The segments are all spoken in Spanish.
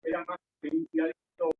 era más de un dialecto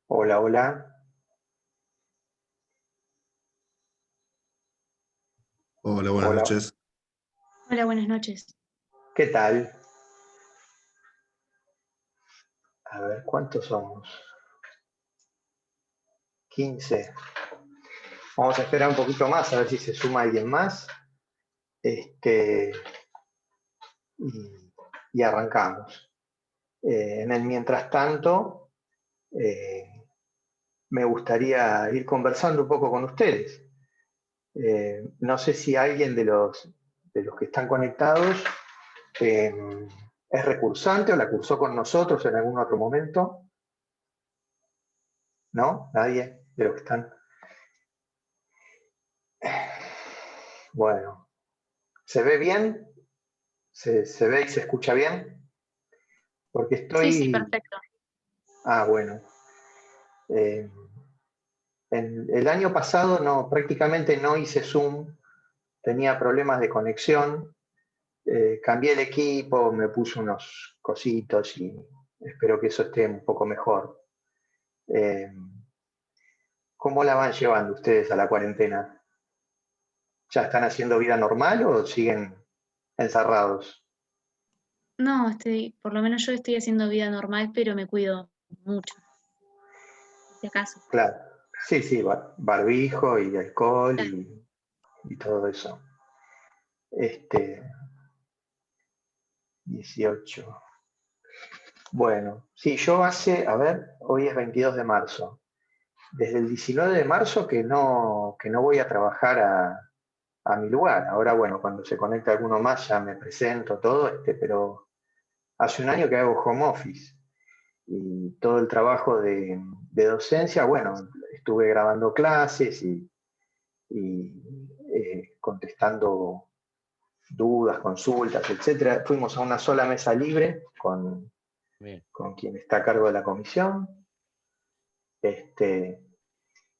Hola, hola. Hola, buenas Hola. noches. Hola, buenas noches. ¿Qué tal? A ver, ¿cuántos somos? 15. Vamos a esperar un poquito más a ver si se suma alguien más. Y, y arrancamos. En el mientras tanto, me gustaría ir conversando un poco con ustedes. No sé si alguien de los que están conectados es recursante o la cursó con nosotros en algún otro momento. ¿No? Nadie de los que están. Bueno, ¿se ve bien? ¿Se ve y se escucha bien? Porque estoy... Sí, perfecto. Ah, bueno. El año pasado prácticamente no hice Zoom, tenía problemas de conexión, cambié el equipo, me puse unos cositos y espero que eso esté un poco mejor. ¿Cómo la van llevando ustedes a la cuarentena? ¿Ya están haciendo vida normal o siguen encerrados? No, por lo menos yo estoy haciendo vida normal, pero me cuido mucho, si acaso. Claro, sí, sí, barbijo y alcohol Claro. y todo eso. 18. Bueno, sí, yo a ver, hoy es 22 de marzo. Desde el 19 de marzo que no voy a trabajar a mi lugar. Ahora, bueno, cuando se conecta alguno más ya me presento todo, pero hace un año que hago home office y todo el trabajo de docencia, bueno, estuve grabando clases y contestando dudas, consultas, etcétera. Fuimos a una sola mesa libre con Bien. con quien está a cargo de la comisión.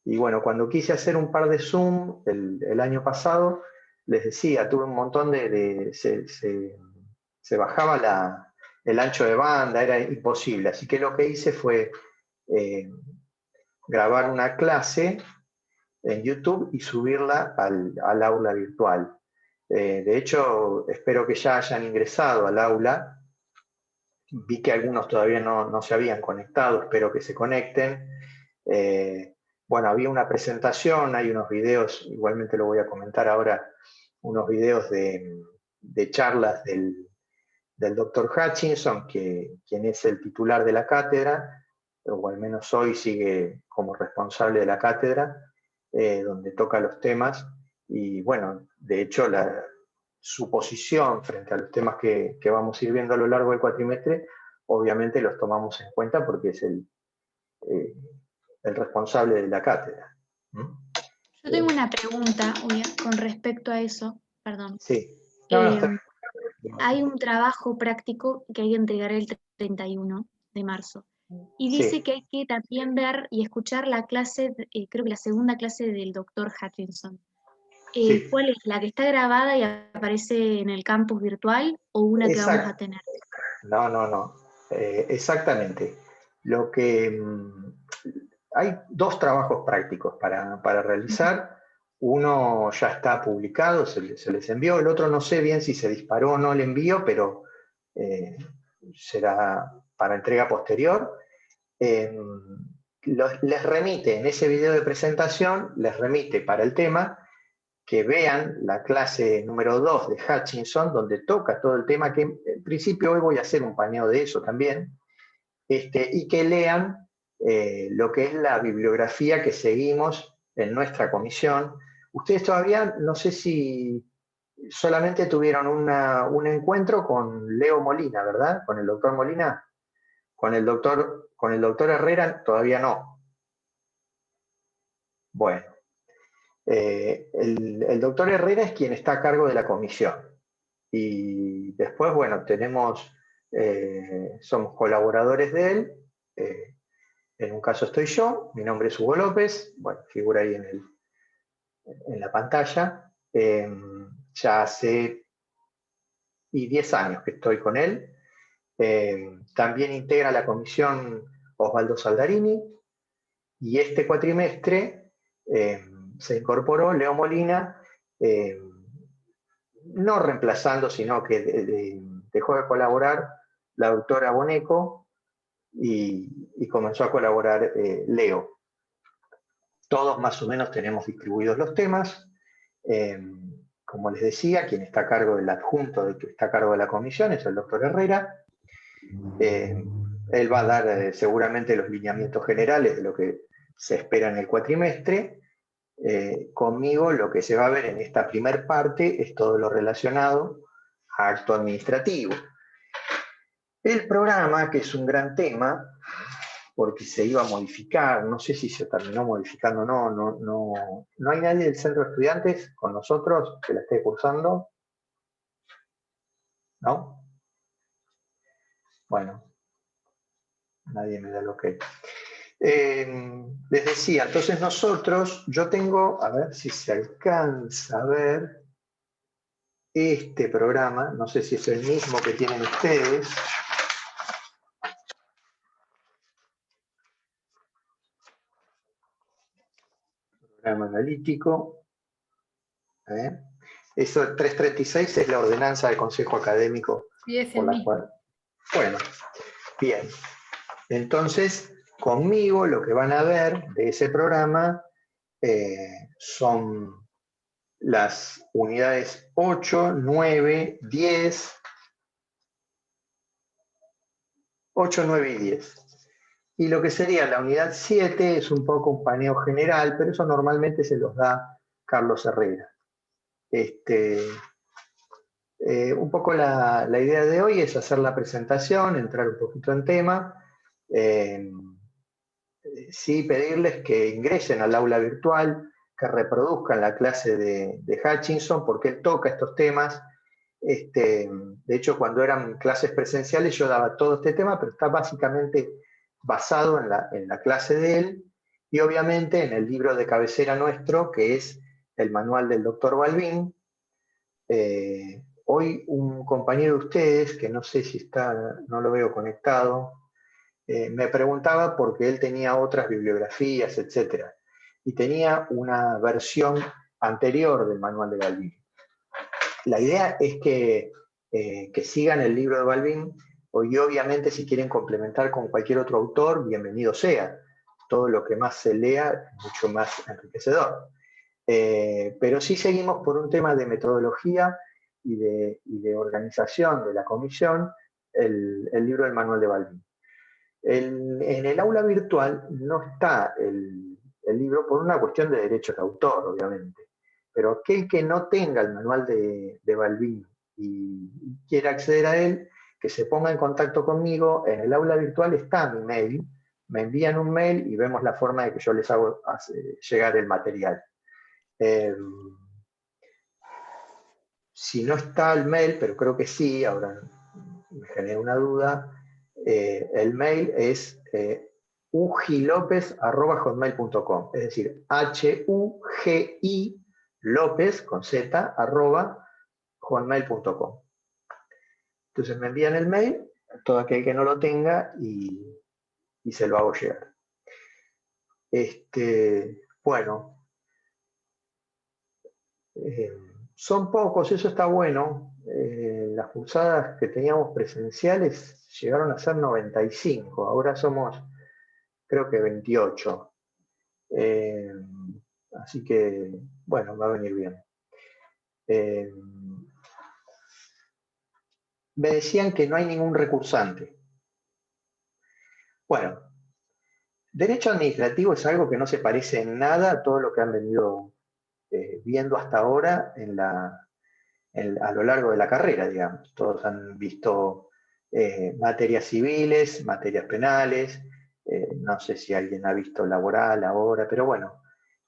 Y bueno, cuando quise hacer un par de Zoom el año pasado, les decía, tuve un montón se bajaba el ancho de banda, era imposible. Así que lo que hice fue grabar una clase en YouTube y subirla al aula virtual. De hecho, espero que ya hayan ingresado al aula. Vi que algunos todavía no se habían conectado, espero que se conecten. Bueno, había una presentación, hay unos videos, igualmente lo voy a comentar ahora, unos videos de charlas del doctor Hutchinson, quien es el titular de la cátedra, o al menos hoy sigue como responsable de la cátedra, donde toca los temas. Y bueno, de hecho, su posición frente a los temas que vamos a ir viendo a lo largo del cuatrimestre, obviamente los tomamos en cuenta porque es el responsable de la cátedra. Yo tengo una pregunta con respecto a eso, perdón. Sí. No, está bien. Hay un trabajo práctico que hay que entregar el 31 de marzo. Y dice Sí. que hay que también ver y escuchar la clase, creo que la segunda clase del doctor Hutchinson. Sí. ¿Cuál es? ¿La que está grabada y aparece en el campus virtual o una que vamos a tener? No. Exactamente. Hay dos trabajos prácticos para realizar. Uno ya está publicado, se les envió. El otro no sé bien si se disparó o no el envío, pero será para entrega posterior. Les remite, en ese video de presentación, les remite para el tema que vean la clase número 2 de Hutchinson, donde toca todo el tema, que en principio hoy voy a hacer un paneo de eso también, y que lean lo que es la bibliografía que seguimos en nuestra comisión. Ustedes todavía, no sé si solamente tuvieron un encuentro con Leo Molina, ¿verdad? Con el doctor Molina. Con el doctor Herrera todavía no. Bueno. El doctor Herrera es quien está a cargo de la comisión. Y después, bueno, somos colaboradores de él. En un caso estoy yo, mi nombre es Hugo López, bueno, figura ahí en la pantalla. Ya hace 10 años que estoy con él. También integra la comisión Osvaldo Saldarini. Y este cuatrimestre se incorporó Leo Molina, no reemplazando, sino que dejó de colaborar la doctora Boneco y comenzó a colaborar Leo. Todos más o menos tenemos distribuidos los temas. Como les decía, quien está a cargo del adjunto, que está a cargo de la comisión, es el doctor Herrera. Él va a dar seguramente los lineamientos generales de lo que se espera en el cuatrimestre. Conmigo lo que se va a ver en esta primer parte es todo lo relacionado a acto administrativo. El programa, que es un gran tema, porque se iba a modificar, no sé si se terminó modificando o no hay nadie del centro de estudiantes con nosotros que la esté cursando, ¿no? Bueno, nadie me da el ok. Les decía, entonces yo tengo, a ver si se alcanza a ver este programa, no sé si es el mismo que tienen ustedes. Programa analítico. Eso 336 es la ordenanza del Consejo Académico. Sí, es por el la mismo. cual. Bueno, bien. Entonces, conmigo lo que van a ver de ese programa son las unidades 8, 9, 10, 8, 9 y 10. Y lo que sería la unidad 7 es un poco un paneo general, pero eso normalmente se los da Carlos Herrera. Un poco la idea de hoy es hacer la presentación, entrar un poquito en tema, sí pedirles que ingresen al aula virtual, que reproduzcan la clase de Hutchinson, porque él toca estos temas. De hecho, cuando eran clases presenciales yo daba todo este tema, pero está básicamente basado en la clase de él y obviamente en el libro de cabecera nuestro, que es el manual del doctor Balbín. Hoy un compañero de ustedes, que no sé si está, no lo veo conectado, me preguntaba porque él tenía otras bibliografías, etc. Y tenía una versión anterior del manual de Balbín. La idea es que sigan el libro de Balbín, y obviamente si quieren complementar con cualquier otro autor, bienvenido sea. Todo lo que más se lea es mucho más enriquecedor. Pero sí seguimos por un tema de metodología y de organización de la comisión, el libro del manual de Balbín. En el aula virtual no está el libro por una cuestión de derechos de autor, obviamente. Pero aquel que no tenga el manual de Balbín y quiera acceder a él, que se ponga en contacto conmigo. En el aula virtual está mi mail, me envían un mail y vemos la forma de que yo les hago llegar el material. Si no está el mail, pero creo que sí, ahora me genera una duda, el mail es ugilopez@hotmail.com, es decir, HUGI López con Z @hotmail.com. Entonces me envían el mail, todo aquel que no lo tenga, y se lo hago llegar. Bueno, son pocos, eso está bueno. Las cursadas que teníamos presenciales llegaron a ser 95, ahora somos creo que 28. Así que, bueno, va a venir bien. Me decían que no hay ningún recursante. Bueno, derecho administrativo es algo que no se parece en nada a todo lo que han venido viendo hasta ahora a lo largo de la carrera, digamos. Todos han visto materias civiles, materias penales, no sé si alguien ha visto laboral ahora, pero bueno,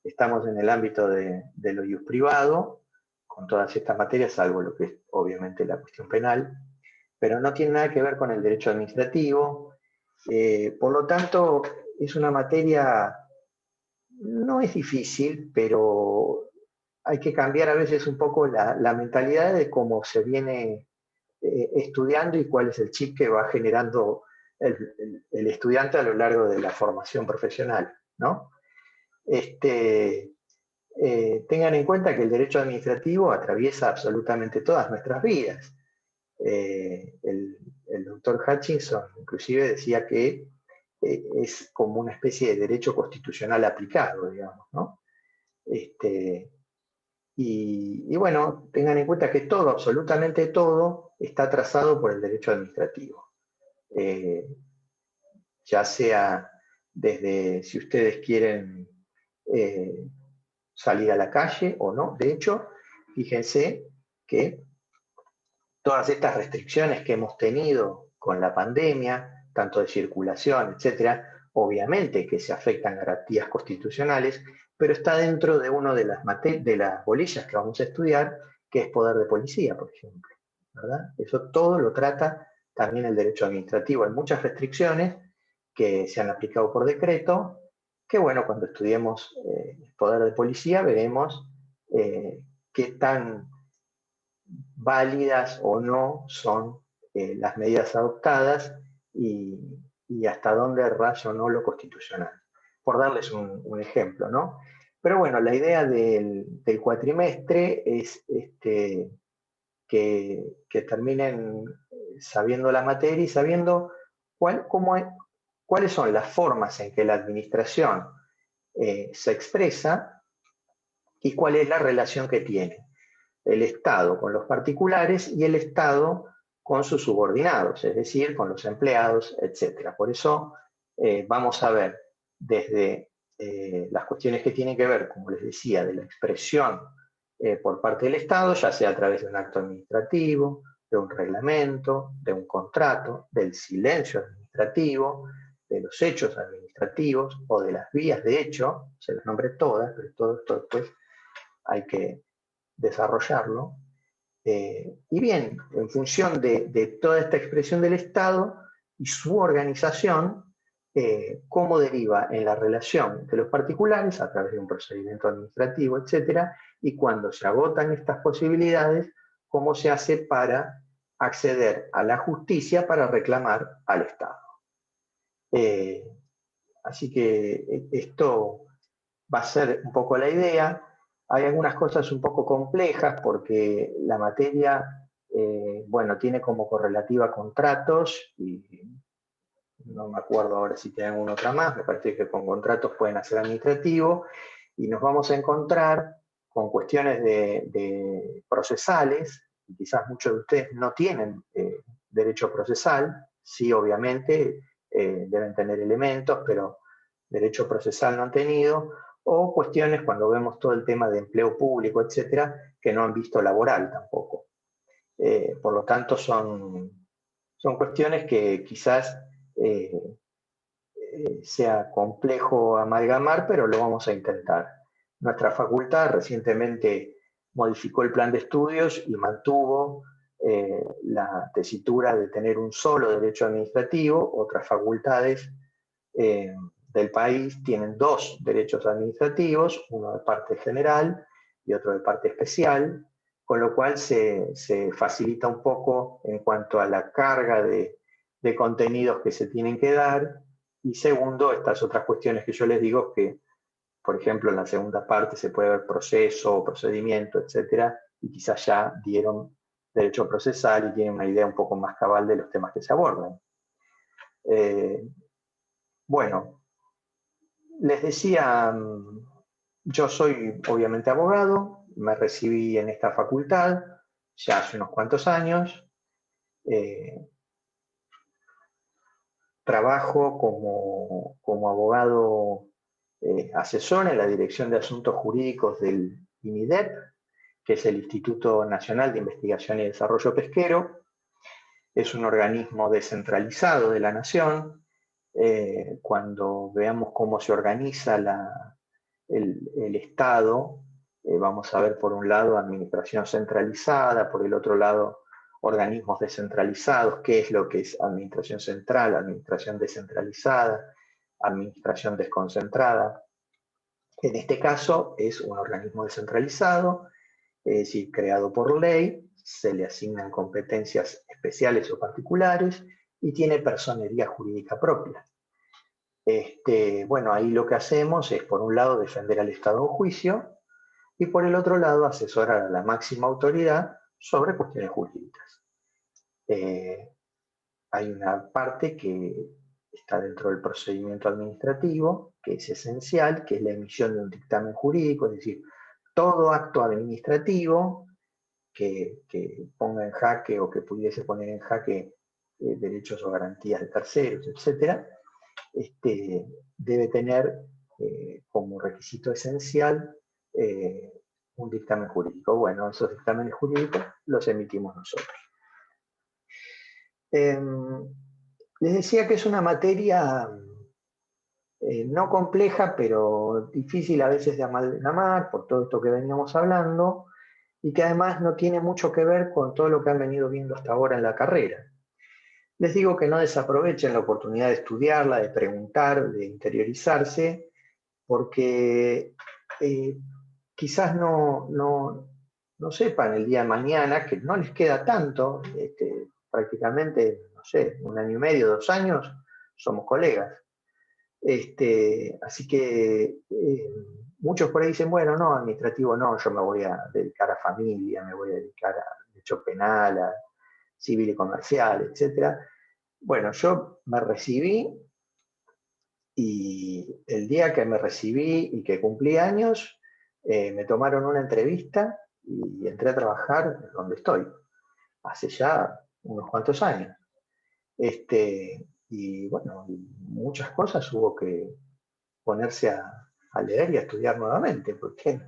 estamos en el ámbito de lo ius privado, con todas estas materias, salvo lo que es obviamente la cuestión penal, pero no tiene nada que ver con el derecho administrativo. Por lo tanto, es una materia, no es difícil, pero hay que cambiar a veces un poco la mentalidad de cómo se viene estudiando y cuál es el chip que va generando el estudiante a lo largo de la formación profesional, ¿no? Tengan en cuenta que el derecho administrativo atraviesa absolutamente todas nuestras vidas. El doctor Hutchinson inclusive decía que es como una especie de derecho constitucional aplicado, digamos, ¿no? Y bueno, tengan en cuenta que todo, absolutamente todo, está trazado por el derecho administrativo. Ya sea desde si ustedes quieren salir a la calle o no. De hecho, fíjense que todas estas restricciones que hemos tenido con la pandemia, tanto de circulación, etcétera, obviamente que se afectan garantías constitucionales, pero está dentro de una de las bolillas que vamos a estudiar, que es poder de policía, por ejemplo, ¿verdad? Eso todo lo trata también el derecho administrativo. Hay muchas restricciones que se han aplicado por decreto, que bueno, cuando estudiemos poder de policía veremos qué tan válidas o no son las medidas adoptadas y hasta dónde raya o no lo constitucional, por darles un ejemplo, ¿no? Pero bueno, la idea del cuatrimestre es que terminen sabiendo la materia y sabiendo cuáles son las formas en que la administración se expresa y cuál es la relación que tiene el Estado con los particulares y el Estado con sus subordinados, es decir, con los empleados, etc. Por eso vamos a ver desde las cuestiones que tienen que ver, como les decía, de la expresión por parte del Estado, ya sea a través de un acto administrativo, de un reglamento, de un contrato, del silencio administrativo, de los hechos administrativos o de las vías de hecho, se las nombré todas, pero todo esto después hay que desarrollarlo, Y bien, en función de toda esta expresión del Estado y su organización, cómo deriva en la relación de los particulares a través de un procedimiento administrativo, etcétera, y cuando se agotan estas posibilidades, cómo se hace para acceder a la justicia para reclamar al Estado. Así que esto va a ser un poco la idea. Hay algunas cosas un poco complejas porque la materia, bueno, tiene como correlativa contratos y no me acuerdo ahora si tienen alguna otra más, me parece que con contratos pueden hacer administrativo y nos vamos a encontrar con cuestiones de procesales, y quizás muchos de ustedes no tienen derecho procesal, sí obviamente deben tener elementos, pero derecho procesal no han tenido, o cuestiones cuando vemos todo el tema de empleo público, etcétera, que no han visto laboral tampoco. Por lo tanto, son cuestiones que quizás sea complejo amalgamar, pero lo vamos a intentar. Nuestra facultad recientemente modificó el plan de estudios y mantuvo la tesitura de tener un solo derecho administrativo. Otras facultades del país tienen dos derechos administrativos, uno de parte general y otro de parte especial, con lo cual se facilita un poco en cuanto a la carga de contenidos que se tienen que dar. Y segundo, estas otras cuestiones que yo les digo que, por ejemplo, en la segunda parte se puede ver proceso, procedimiento, etcétera, y quizás ya dieron derecho procesal y tienen una idea un poco más cabal de los temas que se abordan. Bueno, les decía, yo soy obviamente abogado, me recibí en esta facultad ya hace unos cuantos años. Trabajo como abogado asesor en la Dirección de Asuntos Jurídicos del INIDEP, que es el Instituto Nacional de Investigación y Desarrollo Pesquero. Es un organismo descentralizado de la Nación. Cuando veamos cómo se organiza el Estado, vamos a ver por un lado administración centralizada, por el otro lado organismos descentralizados, qué es lo que es administración central, administración descentralizada, administración desconcentrada. En este caso es un organismo descentralizado, es decir, creado por ley, se le asignan competencias especiales o particulares y tiene personería jurídica propia. Bueno, ahí lo que hacemos es, por un lado, defender al Estado en juicio y, por el otro lado, asesorar a la máxima autoridad sobre cuestiones jurídicas. Hay una parte que está dentro del procedimiento administrativo, que es esencial, que es la emisión de un dictamen jurídico, es decir, todo acto administrativo que ponga en jaque o que pudiese poner en jaque derechos o garantías de terceros, etc., debe tener como requisito esencial un dictamen jurídico. Bueno, esos dictámenes jurídicos los emitimos nosotros. Les decía que es una materia no compleja, pero difícil a veces de amalgamar por todo esto que veníamos hablando, y que además no tiene mucho que ver con todo lo que han venido viendo hasta ahora en la carrera. Les digo que no desaprovechen la oportunidad de estudiarla, de preguntar, de interiorizarse, porque quizás no sepan el día de mañana que no les queda tanto, prácticamente, no sé, 1 año y medio, 2 años, somos colegas. Así que muchos por ahí dicen, bueno, no, administrativo no, yo me voy a dedicar a familia, me voy a dedicar a derecho penal, a civil y comercial, etc. Bueno, yo me recibí y el día que me recibí y que cumplí años, me tomaron una entrevista y entré a trabajar donde estoy, hace ya unos cuantos años. Y bueno, muchas cosas hubo que ponerse a leer y a estudiar nuevamente, porque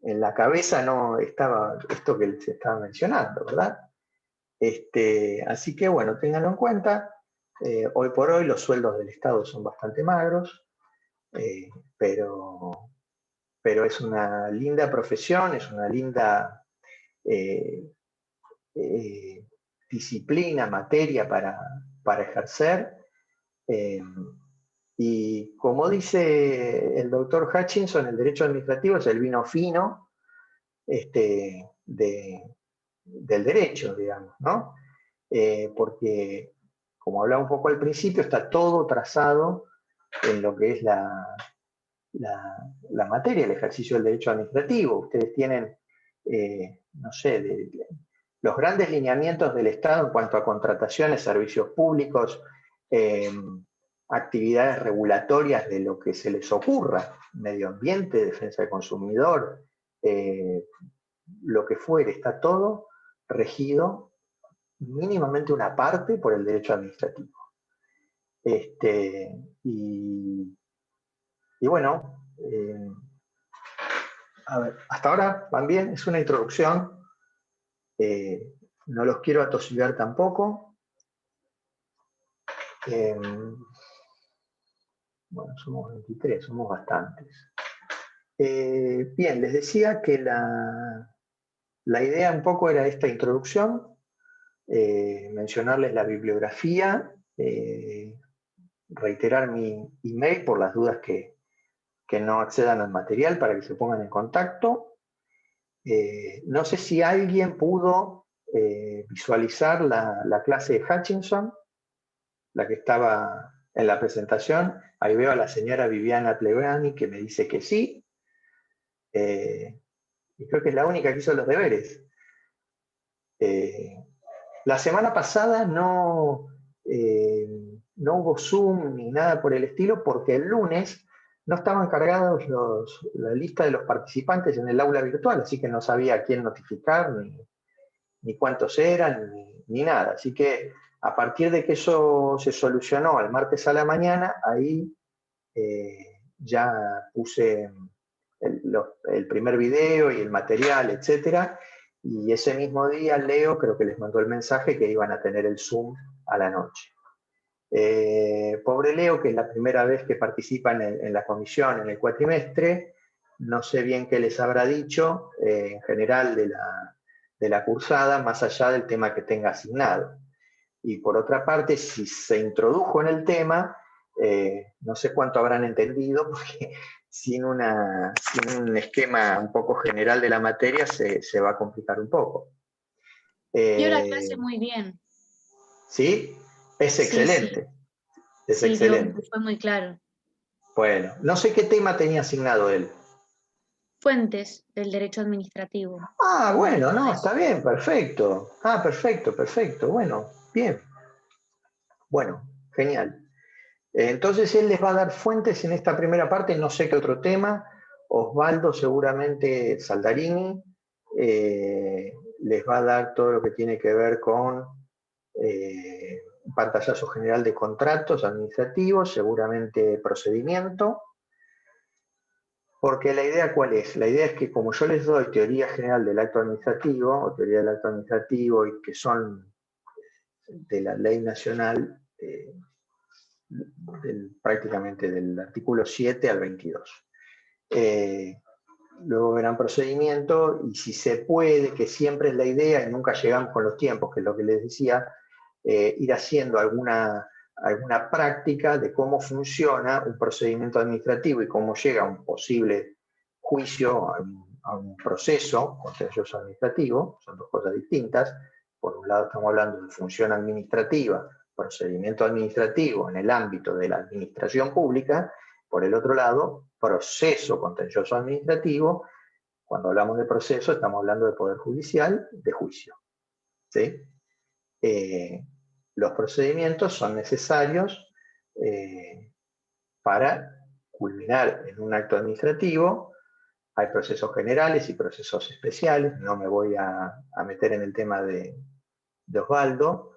en la cabeza no estaba esto que les estaba mencionando, ¿verdad? Así que bueno, ténganlo en cuenta. Hoy por hoy los sueldos del Estado son bastante magros, pero pero es una linda profesión, es una linda disciplina, materia para ejercer. Y como dice el doctor Hutchinson, el derecho administrativo es el vino fino del derecho, digamos, ¿no? Porque, como hablaba un poco al principio, está todo trazado en lo que es la materia, el ejercicio del derecho administrativo. Ustedes tienen, no sé, los grandes lineamientos del Estado en cuanto a contrataciones, servicios públicos, actividades regulatorias de lo que se les ocurra, medio ambiente, defensa del consumidor, lo que fuere, está todo regido mínimamente una parte por el derecho administrativo. Y bueno, a ver, hasta ahora van bien, es una introducción, no los quiero atosigar tampoco. Bueno, somos 23, somos bastantes. Bien, les decía que la idea un poco era esta introducción, mencionarles la bibliografía, reiterar mi email por las dudas que no accedan al material para que se pongan en contacto. No sé si alguien pudo visualizar la clase de Hutchinson, la que estaba en la presentación. Ahí veo a la señora Viviana Plevani que me dice que sí. Y creo que es la única que hizo los deberes. La semana pasada no hubo Zoom ni nada por el estilo porque el lunes no estaban cargados la lista de los participantes en el aula virtual, así que no sabía a quién notificar, ni cuántos eran, ni nada. Así que a partir de que eso se solucionó el martes a la mañana, ahí ya puse el primer video y el material, etcétera. Y ese mismo día Leo creo que les mandó el mensaje que iban a tener el Zoom a la noche. Pobre Leo, que es la primera vez que participa en la comisión en el cuatrimestre, no sé bien qué les habrá dicho en general de la cursada, más allá del tema que tenga asignado. Y por otra parte, si se introdujo en el tema, no sé cuánto habrán entendido, porque sin un esquema un poco general de la materia se va a complicar un poco. Dio la clase muy bien. ¿Sí? Es excelente. Sí. Es excelente. Fue muy claro. Bueno, no sé qué tema tenía asignado él. Fuentes del derecho administrativo. Ah, bueno, no, está bien, perfecto. Ah, perfecto, perfecto. Bueno, bien. Bueno, genial. Entonces él les va a dar fuentes en esta primera parte, no sé qué otro tema. Osvaldo seguramente Saldarini les va a dar todo lo que tiene que ver con un pantallazo general de contratos administrativos, seguramente procedimiento. Porque la idea, ¿cuál es? La idea es que como yo les doy teoría general del acto administrativo, o teoría del acto administrativo, y que son de la ley nacional, prácticamente del artículo 7 al 22. Luego verán procedimiento, y si se puede, que siempre es la idea, y nunca llegamos con los tiempos, que es lo que les decía, ir haciendo alguna práctica de cómo funciona un procedimiento administrativo y cómo llega a un posible juicio, a un proceso contencioso administrativo. Son dos cosas distintas. Por un lado estamos hablando de función administrativa, procedimiento administrativo en el ámbito de la administración pública. Por el otro lado, proceso contencioso administrativo. Cuando hablamos de proceso estamos hablando de poder judicial, de juicio. ¿Sí? Los procedimientos son necesarios para culminar en un acto administrativo. Hay procesos generales y procesos especiales. No me voy a meter en el tema de Osvaldo,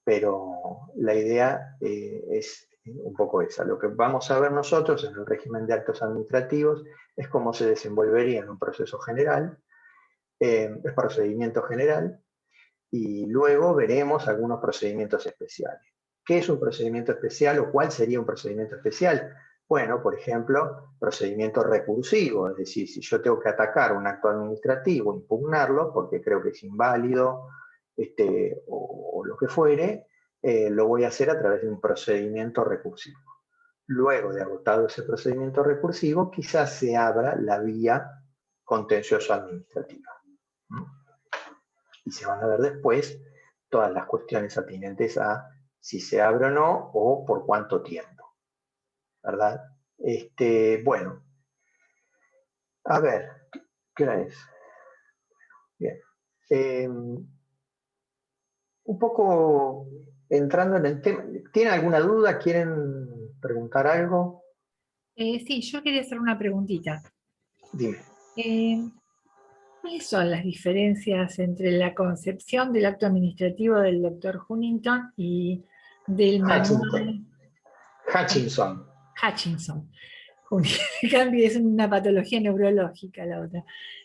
pero la idea es un poco esa. Lo que vamos a ver nosotros en el régimen de actos administrativos es cómo se desenvolvería en un proceso general, es procedimiento general, y luego veremos algunos procedimientos especiales. ¿Qué es un procedimiento especial o cuál sería un procedimiento especial? Bueno, por ejemplo, procedimiento recursivo, es decir, si yo tengo que atacar un acto administrativo, impugnarlo, porque creo que es inválido o lo que fuere, lo voy a hacer a través de un procedimiento recursivo. Luego de agotado ese procedimiento recursivo, quizás se abra la vía contencioso administrativa. Y se van a ver después todas las cuestiones atinentes a si se abre o no, o por cuánto tiempo, ¿verdad? Bueno, a ver, ¿qué hora es? Bien. Un poco entrando en el tema, ¿tienen alguna duda? ¿Quieren preguntar algo? Sí, yo quería hacer una preguntita. Dime. ¿Cuáles son las diferencias entre la concepción del acto administrativo del doctor Huntington y del manual Hutchinson. Hutchinson? Es una patología neurológica la otra.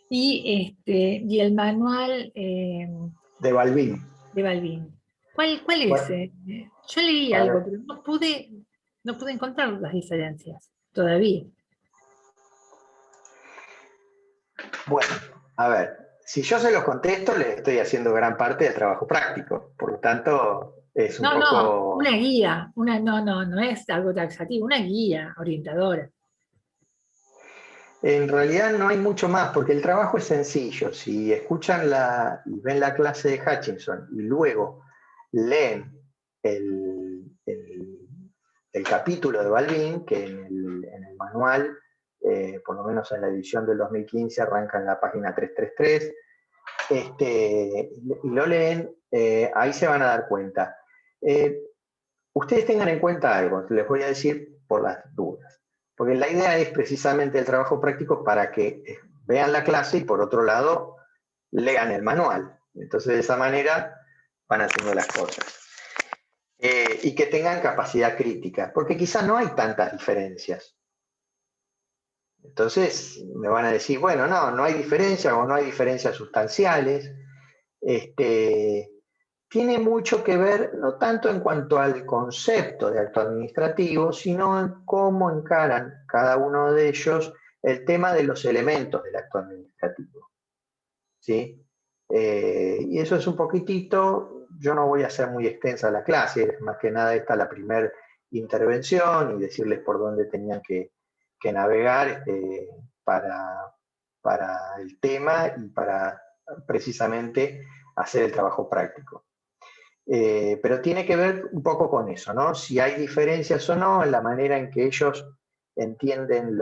Y el manual De Balbín. de Balbín. ¿Cuál es? Bueno, Yo leí algo, pero no pude encontrar las diferencias todavía. Bueno, a ver, si yo se los contesto, les estoy haciendo gran parte del trabajo práctico. Por lo tanto, es un poco... No, una guía. No es algo taxativo, una guía orientadora. En realidad no hay mucho más, porque el trabajo es sencillo. Si escuchan y ven la clase de Hutchinson y luego leen el capítulo de Balbín, que en el manual, por lo menos en la edición del 2015, arranca en la página 333, y lo leen, ahí se van a dar cuenta. Ustedes tengan en cuenta algo, les voy a decir por las dudas. Porque la idea es precisamente el trabajo práctico para que vean la clase y por otro lado lean el manual. Entonces de esa manera van haciendo las cosas. Y que tengan capacidad crítica, porque quizás no hay tantas diferencias. Entonces me van a decir, bueno, no hay diferencias o no hay diferencias sustanciales. Tiene mucho que ver, no tanto en cuanto al concepto de acto administrativo, sino en cómo encaran cada uno de ellos el tema de los elementos del acto administrativo. ¿Sí? Y eso es un poquitito, yo no voy a hacer muy extensa la clase, más que nada esta es la primera intervención y decirles por dónde tenían que navegar para el tema y para precisamente hacer el trabajo práctico. Pero tiene que ver un poco con eso, ¿no? Si hay diferencias o no en la manera en que ellos entienden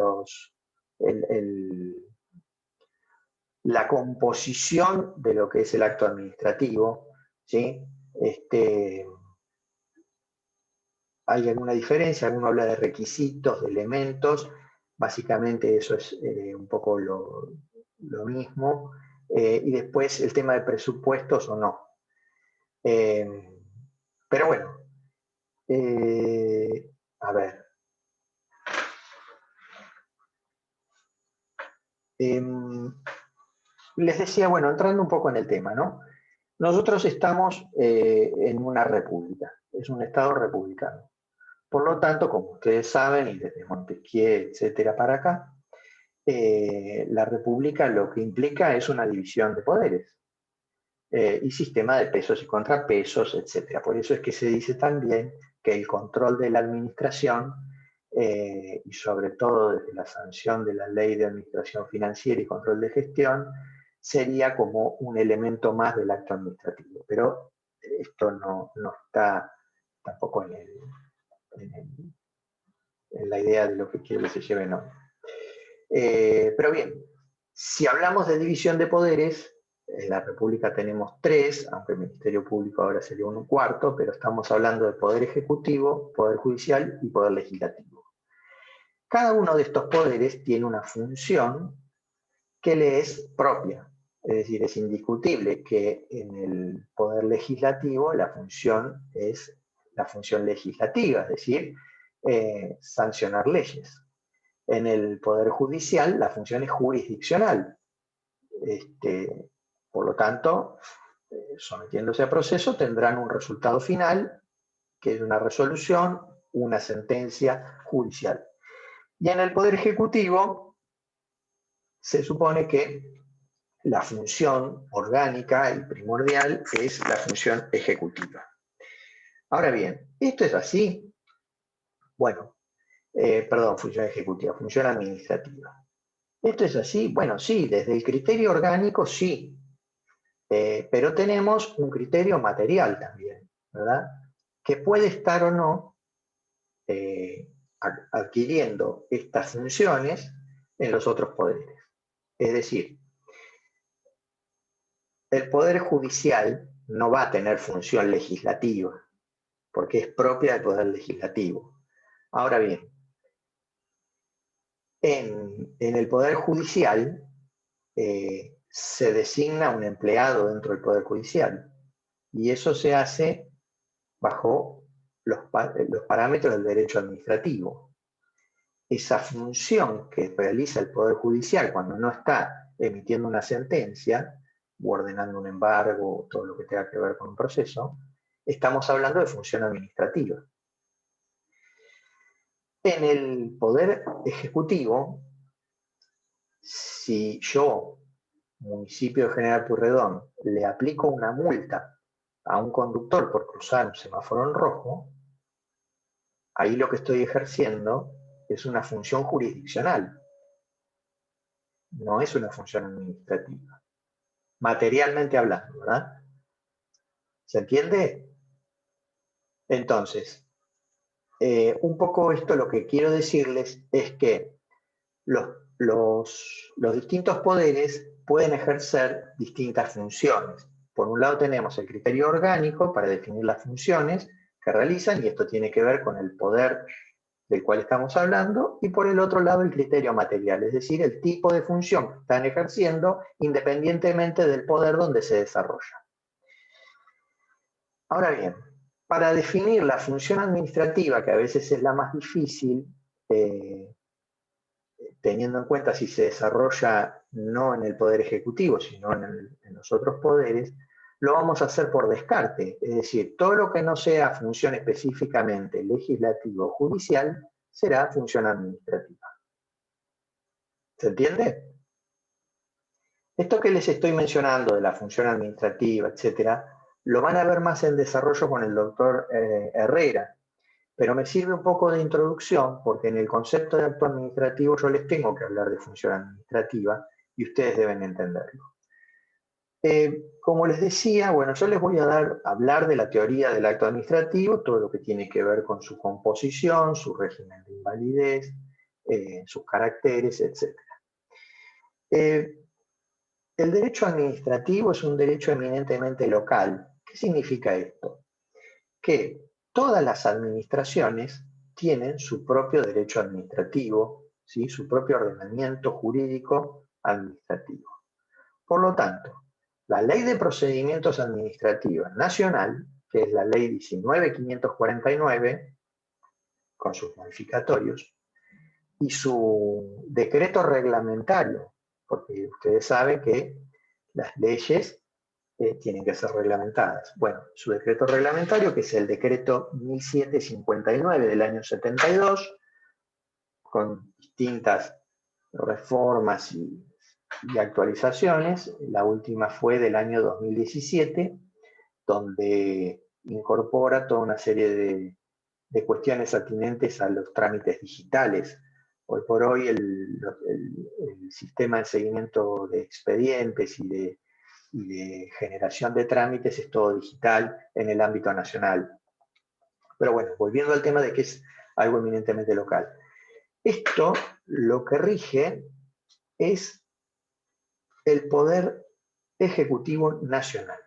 la composición de lo que es el acto administrativo, ¿sí? ¿Hay alguna diferencia? Alguno habla de requisitos, de elementos, básicamente eso es un poco lo mismo. Y después el tema de presupuestos o no. Pero bueno, a ver. Les decía, bueno, entrando un poco en el tema, ¿no? Nosotros estamos en una república, es un estado republicano. Por lo tanto, como ustedes saben, y desde Montesquieu, etcétera, para acá, la república lo que implica es una división de poderes y sistema de pesos y contrapesos, etcétera. Por eso es que se dice también que el control de la administración y sobre todo desde la sanción de la Ley de Administración Financiera y Control de Gestión sería como un elemento más del acto administrativo. Pero esto no está tampoco en la idea de lo que quiere que se lleve, no. Pero bien, si hablamos de división de poderes, en la República tenemos 3, aunque el Ministerio Público ahora sería un cuarto, pero estamos hablando de poder ejecutivo, poder judicial y poder legislativo. Cada uno de estos poderes tiene una función que le es propia, es decir, es indiscutible que en el poder legislativo la función es la función legislativa, es decir, sancionar leyes. En el poder judicial la función es jurisdiccional. Por lo tanto, sometiéndose a proceso tendrán un resultado final, que es una resolución, una sentencia judicial. Y en el Poder Ejecutivo se supone que la función orgánica y primordial es la función ejecutiva. Ahora bien, ¿esto es así? Bueno, perdón, función ejecutiva, función administrativa. ¿Esto es así? Bueno, sí, desde el criterio orgánico sí, pero tenemos un criterio material también, ¿verdad? Que puede estar o no adquiriendo estas funciones en los otros poderes. Es decir, el Poder Judicial no va a tener función legislativa, porque es propia del Poder Legislativo. Ahora bien, en el Poder Judicial se designa un empleado dentro del Poder Judicial, y eso se hace bajo los parámetros del derecho administrativo. Esa función que realiza el Poder Judicial cuando no está emitiendo una sentencia o ordenando un embargo, todo lo que tenga que ver con un proceso, estamos hablando de función administrativa. En el Poder Ejecutivo, si yo, municipio de General Pueyrredón, le aplico una multa a un conductor por cruzar un semáforo en rojo, ahí lo que estoy ejerciendo es una función jurisdiccional, no es una función administrativa, materialmente hablando, ¿verdad? ¿Se entiende? Entonces, un poco esto lo que quiero decirles es que los distintos poderes pueden ejercer distintas funciones. Por un lado tenemos el criterio orgánico para definir las funciones que realizan, y esto tiene que ver con el poder del cual estamos hablando, y por el otro lado el criterio material, es decir, el tipo de función que están ejerciendo independientemente del poder donde se desarrolla. Ahora bien, para definir la función administrativa, que a veces es la más difícil, teniendo en cuenta si se desarrolla no en el Poder Ejecutivo, sino en los otros poderes, lo vamos a hacer por descarte. Es decir, todo lo que no sea función específicamente legislativa o judicial será función administrativa. ¿Se entiende? Esto que les estoy mencionando de la función administrativa, etcétera, lo van a ver más en desarrollo con el doctor Herrera, pero me sirve un poco de introducción porque en el concepto de acto administrativo yo les tengo que hablar de función administrativa y ustedes deben entenderlo. Como les decía, bueno, yo les voy a hablar de la teoría del acto administrativo, todo lo que tiene que ver con su composición, su régimen de invalidez, sus caracteres, etc. El derecho administrativo es un derecho eminentemente local. ¿Qué significa esto? Que todas las administraciones tienen su propio derecho administrativo, ¿sí? Su propio ordenamiento jurídico administrativo. Por lo tanto, la Ley de Procedimientos Administrativos Nacional, que es la Ley 19.549, con sus modificatorios, y su decreto reglamentario, porque ustedes saben que las leyes tienen que ser reglamentadas. Bueno, su decreto reglamentario, que es el decreto 1759 del año 72, con distintas reformas y actualizaciones. La última fue del año 2017, donde incorpora toda una serie de cuestiones atinentes a los trámites digitales. Hoy por hoy el sistema de seguimiento de expedientes y de generación de trámites es todo digital en el ámbito nacional. Pero bueno, volviendo al tema de que es algo eminentemente local. Esto lo que rige es el poder ejecutivo nacional.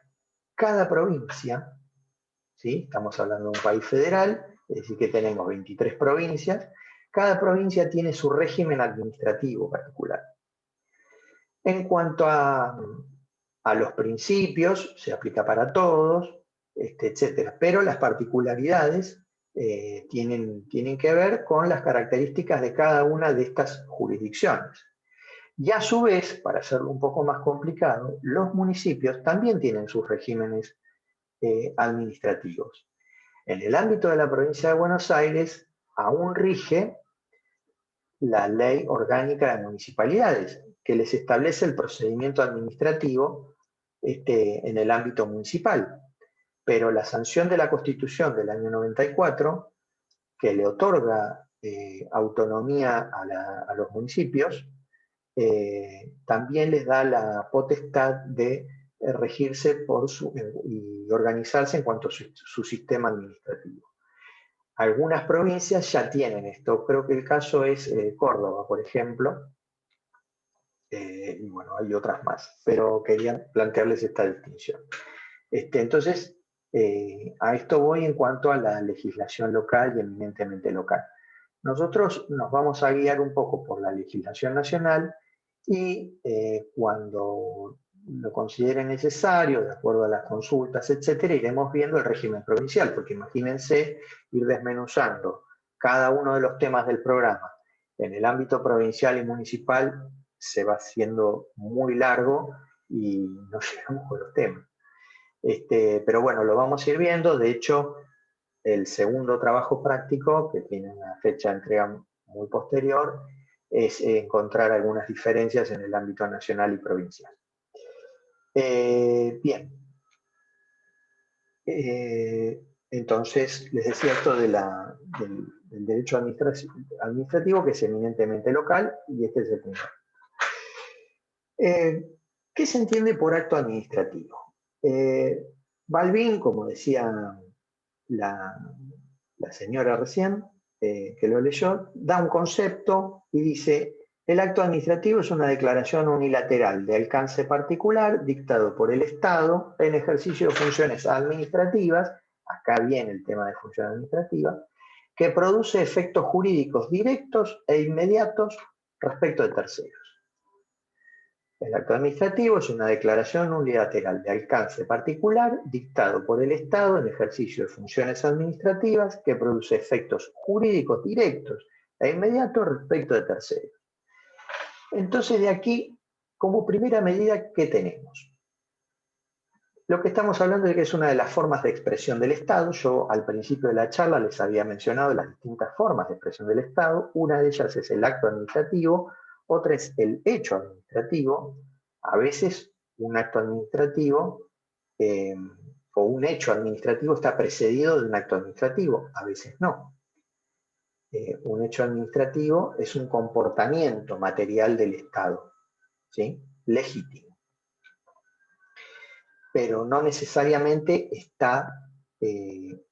Cada provincia, ¿sí? Estamos hablando de un país federal, es decir que tenemos 23 provincias, cada provincia tiene su régimen administrativo particular. En cuanto a los principios, se aplica para todos, etc. Pero las particularidades tienen que ver con las características de cada una de estas jurisdicciones. Y a su vez, para hacerlo un poco más complicado, los municipios también tienen sus regímenes administrativos. En el ámbito de la provincia de Buenos Aires aún rige la Ley Orgánica de Municipalidades, que les establece el procedimiento administrativo en el ámbito municipal. Pero la sanción de la Constitución del año 94, que le otorga autonomía a los municipios, también les da la potestad de regirse y organizarse en cuanto a su sistema administrativo. Algunas provincias ya tienen esto, creo que el caso es Córdoba, por ejemplo, y bueno, hay otras más, pero quería plantearles esta distinción. Entonces, a esto voy en cuanto a la legislación local y eminentemente local. Nosotros nos vamos a guiar un poco por la legislación nacional y cuando lo considere necesario, de acuerdo a las consultas, etcétera, iremos viendo el régimen provincial, porque imagínense ir desmenuzando cada uno de los temas del programa en el ámbito provincial y municipal, se va haciendo muy largo y no llegamos con los temas. Pero bueno, lo vamos a ir viendo. De hecho, el segundo trabajo práctico, que tiene una fecha de entrega muy posterior, es encontrar algunas diferencias en el ámbito nacional y provincial. Bien. Entonces, les decía esto del derecho administrativo, que es eminentemente local, y este es el primero. ¿Qué se entiende por acto administrativo? Balbín, como decía la señora recién, que lo leyó, da un concepto y dice: el acto administrativo es una declaración unilateral de alcance particular dictado por el Estado en ejercicio de funciones administrativas, acá viene el tema de función administrativa, que produce efectos jurídicos directos e inmediatos respecto de terceros. El acto administrativo es una declaración unilateral de alcance particular dictado por el Estado en ejercicio de funciones administrativas que produce efectos jurídicos directos e inmediatos respecto de terceros. Entonces, de aquí, como primera medida, ¿qué tenemos? Lo que estamos hablando es que es una de las formas de expresión del Estado. Yo al principio de la charla les había mencionado las distintas formas de expresión del Estado. Una de ellas es el acto administrativo, otra es el hecho administrativo. A veces un acto administrativo o un hecho administrativo está precedido de un acto administrativo, a veces no. Un hecho administrativo es un comportamiento material del Estado, ¿sí? Legítimo. Pero no necesariamente está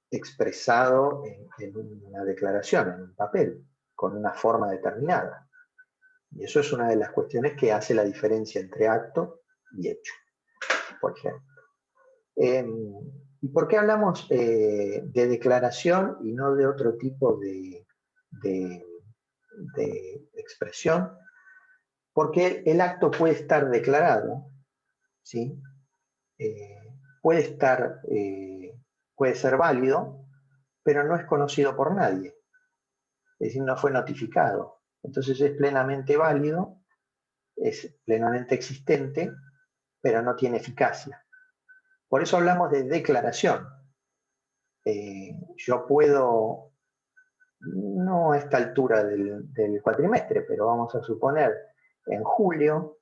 expresado en una declaración, en un papel, con una forma determinada. Y eso es una de las cuestiones que hace la diferencia entre acto y hecho, por ejemplo. ¿Y por qué hablamos de declaración y no de otro tipo de expresión? Porque el acto puede estar declarado, ¿sí? Puede ser válido, pero no es conocido por nadie. Es decir, no fue notificado. Entonces es plenamente válido, es plenamente existente, pero no tiene eficacia. Por eso hablamos de declaración. Yo puedo, no a esta altura del cuatrimestre, pero vamos a suponer en julio,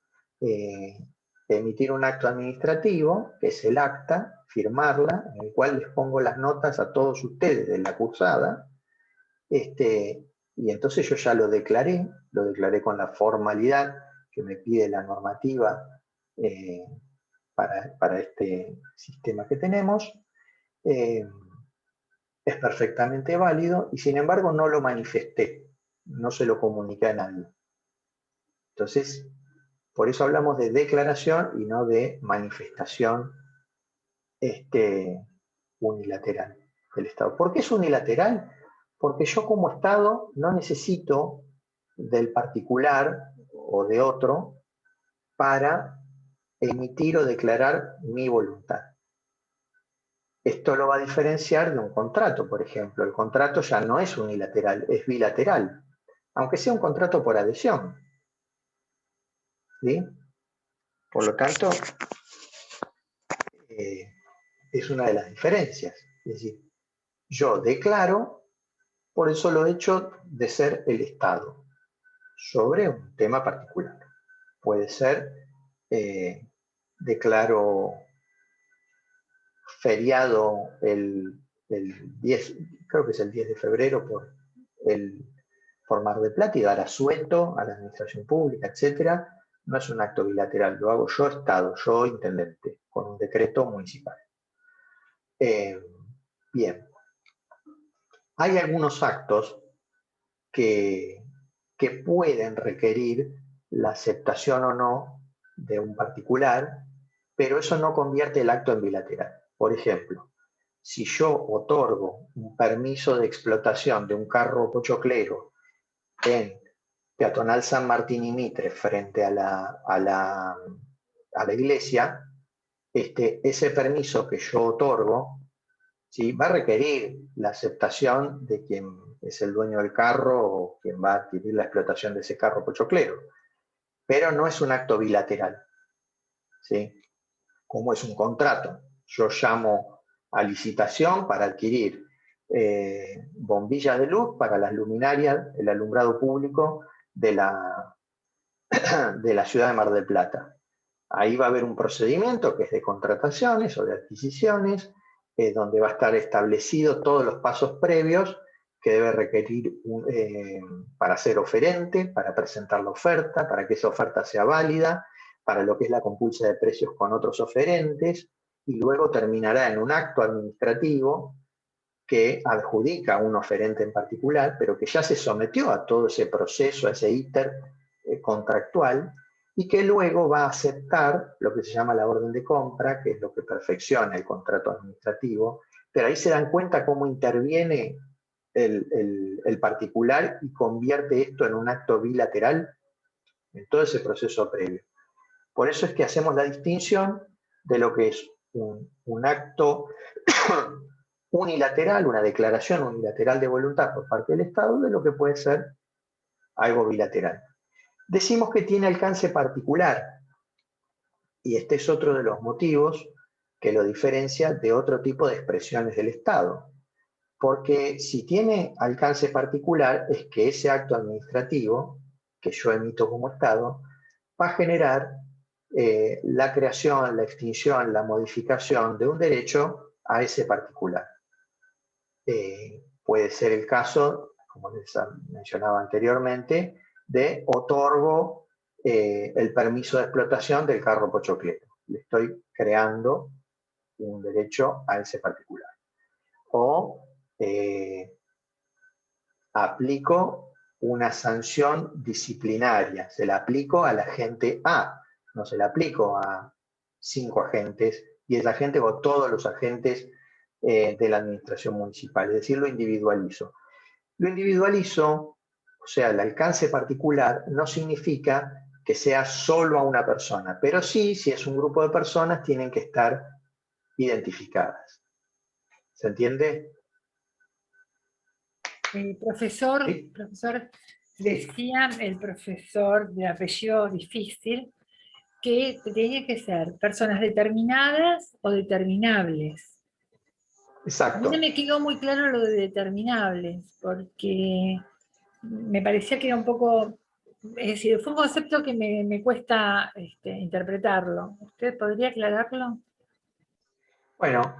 emitir un acto administrativo, que es el acta, firmarla, en el cual les pongo las notas a todos ustedes de la cursada, y entonces yo ya lo declaré con la formalidad que me pide la normativa para este sistema que tenemos. Es perfectamente válido y sin embargo no lo manifesté, no se lo comuniqué a nadie. Entonces, por eso hablamos de declaración y no de manifestación unilateral del Estado. ¿Por qué es unilateral? Porque yo como Estado no necesito del particular o de otro para emitir o declarar mi voluntad. Esto lo va a diferenciar de un contrato, por ejemplo. El contrato ya no es unilateral, es bilateral, aunque sea un contrato por adhesión. ¿Sí? Por lo tanto, es una de las diferencias. Es decir, yo declaro por el solo hecho de ser el Estado. sobre un tema particular. Puede ser, declaro feriado el 10, creo que es el 10 de febrero por Mar del Plata y dar asueto a la administración pública, etcétera. No es un acto bilateral, lo hago yo, Estado, yo, intendente, con un decreto municipal. Bien. Hay algunos actos que pueden requerir la aceptación o no de un particular, pero eso no convierte el acto en bilateral. Por ejemplo, si yo otorgo un permiso de explotación de un carro pochoclero en Peatonal San Martín y Mitre frente a la iglesia, ese permiso que yo otorgo, ¿sí?, va a requerir la aceptación de quien es el dueño del carro o quien va a adquirir la explotación de ese carro pochoclero, pero no es un acto bilateral, ¿sí? Como es un contrato. Yo llamo a licitación para adquirir bombillas de luz para las luminarias, el alumbrado público de la ciudad de Mar del Plata. Ahí va a haber un procedimiento que es de contrataciones o de adquisiciones, donde va a estar establecido todos los pasos previos que debe requerir para ser oferente, para presentar la oferta, para que esa oferta sea válida, para lo que es la compulsa de precios con otros oferentes, y luego terminará en un acto administrativo que adjudica a un oferente en particular, pero que ya se sometió a todo ese proceso, a ese íter contractual, y que luego va a aceptar lo que se llama la orden de compra, que es lo que perfecciona el contrato administrativo, pero ahí se dan cuenta cómo interviene el particular y convierte esto en un acto bilateral en todo ese proceso previo. Por eso es que hacemos la distinción de lo que es un acto unilateral, una declaración unilateral de voluntad por parte del Estado, de lo que puede ser algo bilateral. Decimos que tiene alcance particular, y este es otro de los motivos que lo diferencia de otro tipo de expresiones del Estado. Porque si tiene alcance particular, es que ese acto administrativo que yo emito como Estado va a generar la creación, la extinción, la modificación de un derecho a ese particular. Puede ser el caso, como les mencionaba anteriormente, de otorgo el permiso de explotación del carro pochoclero. Le estoy creando un derecho a ese particular. O aplico una sanción disciplinaria, se la aplico al agente A, no se la aplico a 5 agentes, 10 agentes o todos los agentes de la administración municipal, es decir, lo individualizo. Lo individualizo, o sea, el alcance particular, no significa que sea solo a una persona, pero sí, si es un grupo de personas, tienen que estar identificadas. ¿Se entiende? Profesor, ¿Sí? profesor, decía el profesor de apellido difícil que tenía que ser personas determinadas o determinables. A mí Exacto. no me quedó muy claro lo de determinables, porque me parecía que era un poco, es decir, fue un concepto que me cuesta interpretarlo. ¿Usted podría aclararlo? Bueno,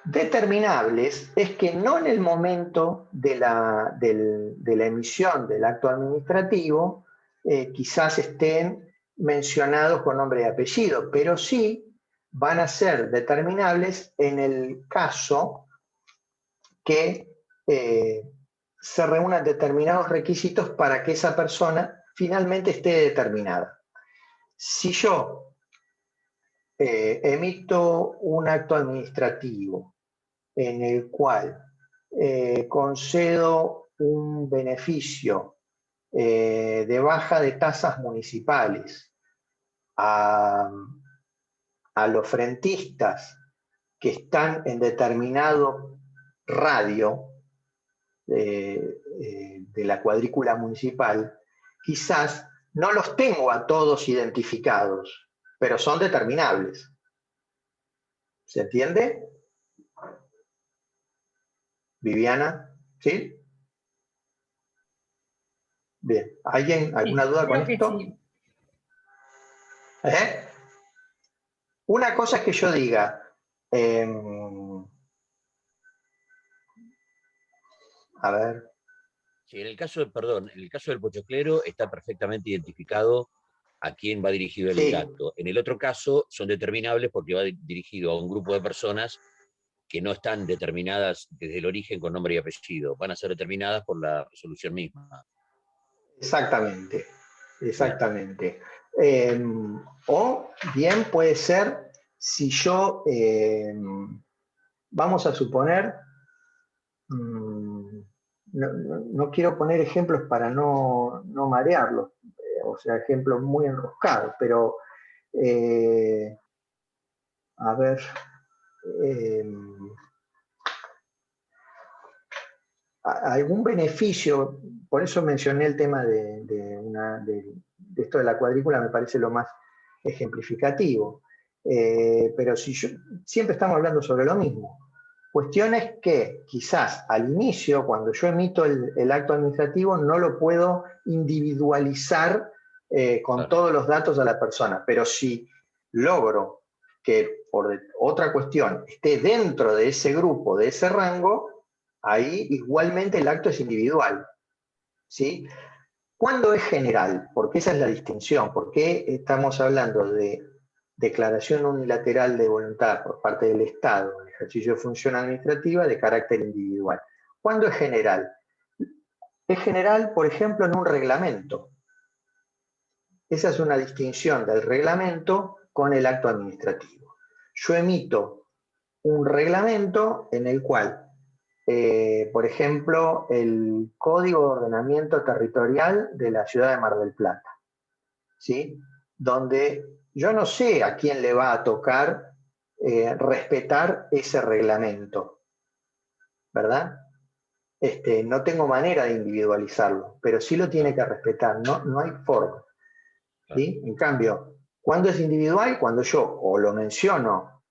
determinables es que no en el momento de la emisión del acto administrativo quizás estén mencionados con nombre y apellido, pero sí van a ser determinables en el caso que se reúnan determinados requisitos para que esa persona finalmente esté determinada. Si yo emito un acto administrativo en el cual concedo un beneficio de baja de tasas municipales a los frentistas que están en determinado radio de la cuadrícula municipal, quizás no los tengo a todos identificados, pero son determinables. ¿Se entiende? Viviana, ¿sí? Bien. ¿Alguna duda con Creo que esto? sí. ¿Eh? Una cosa es que yo diga, a ver, Sí, en el caso, perdón, en el caso del pochoclero está perfectamente identificado a quién va dirigido el sí, acto. En el otro caso son determinables porque va dirigido a un grupo de personas que no están determinadas desde el origen con nombre y apellido, van a ser determinadas por la resolución misma. exactamente, Bien. exactamente. O bien puede ser si yo, vamos a suponer, no quiero poner ejemplos para no marearlos, o sea, ejemplos muy enroscados, pero a ver, algún beneficio, por eso mencioné el tema de esto de la cuadrícula, me parece lo más ejemplificativo. Pero si siempre estamos hablando sobre lo mismo. Cuestiones que quizás al inicio, cuando yo emito el acto administrativo, no lo puedo individualizar con Claro. todos los datos a la persona, pero si logro que por otra cuestión esté dentro de ese grupo, de ese rango, ahí igualmente el acto es individual. ¿Sí? ¿Cuándo es general? Porque esa es la distinción. ¿Por qué estamos hablando de declaración unilateral de voluntad por parte del Estado en ejercicio de función administrativa de carácter individual? ¿Cuándo es general? Es general, por ejemplo, en un reglamento. Esa es una distinción del reglamento con el acto administrativo. Yo emito un reglamento en el cual, por ejemplo, el Código de Ordenamiento Territorial de la ciudad de Mar del Plata, ¿sí? Donde yo no sé a quién le va a tocar respetar ese reglamento, ¿verdad? No tengo manera de individualizarlo, pero sí lo tiene que respetar, no hay forma. ¿Sí? En cambio, ¿cuándo es individual? Cuando yo o lo menciono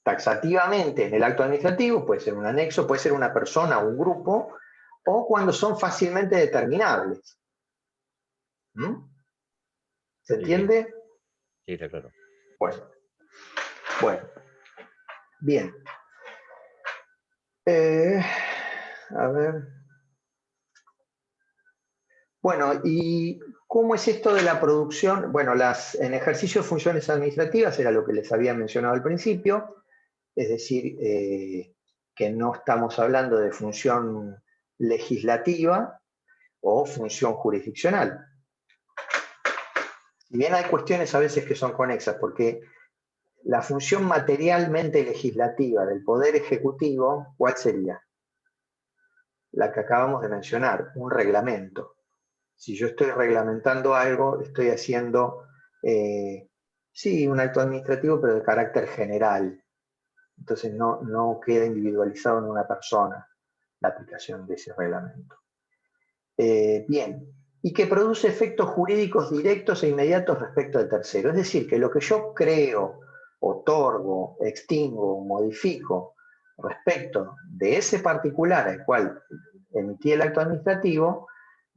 taxativamente en el acto administrativo, puede ser un anexo, puede ser una persona o un grupo, o cuando son fácilmente determinables. ¿Mm? ¿Se entiende? Sí, está claro. Bueno, bien. A ver. Bueno, ¿y cómo es esto de la producción? Bueno, en ejercicio de funciones administrativas era lo que les había mencionado al principio, es decir, que no estamos hablando de función legislativa o función jurisdiccional. Si bien hay cuestiones a veces que son conexas, porque la función materialmente legislativa del Poder Ejecutivo, ¿cuál sería? La que acabamos de mencionar, un reglamento. Si yo estoy reglamentando algo, estoy haciendo, sí, un acto administrativo, pero de carácter general. Entonces no queda individualizado en una persona la aplicación de ese reglamento. Bien, y que produce efectos jurídicos directos e inmediatos respecto de terceros. Es decir, que lo que yo creo, otorgo, extingo, modifico respecto de ese particular al cual emití el acto administrativo,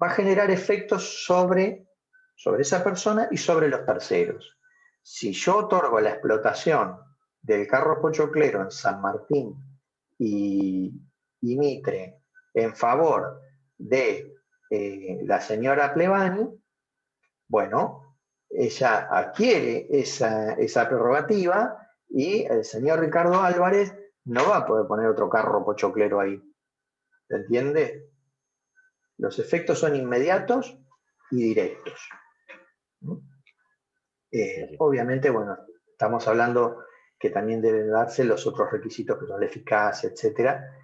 va a generar efectos sobre esa persona y sobre los terceros. Si yo otorgo la explotación del carro pochoclero en San Martín y Mitre en favor de la señora Plevani, bueno, ella adquiere esa prerrogativa y el señor Ricardo Álvarez no va a poder poner otro carro pochoclero ahí. ¿Se entiende? Los efectos son inmediatos y directos. Obviamente, bueno, estamos hablando que también deben darse los otros requisitos que son la eficacia, etcétera,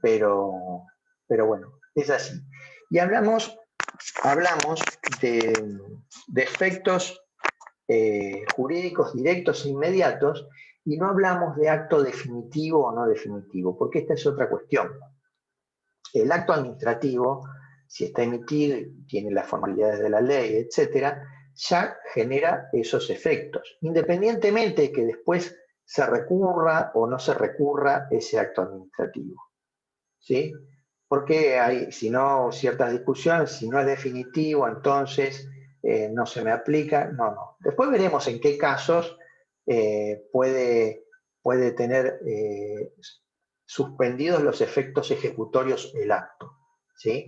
pero bueno, es así. Y hablamos de efectos jurídicos directos e inmediatos y no hablamos de acto definitivo o no definitivo, porque esta es otra cuestión. El acto administrativo, si está emitido y tiene las formalidades de la ley, etcétera, ya genera esos efectos, independientemente de que después se recurra o no se recurra ese acto administrativo. ¿Sí? porque hay, si no, ciertas discusiones, si no es definitivo, entonces no se me aplica. No. Después veremos en qué casos puede tener suspendidos los efectos ejecutorios el acto, ¿sí?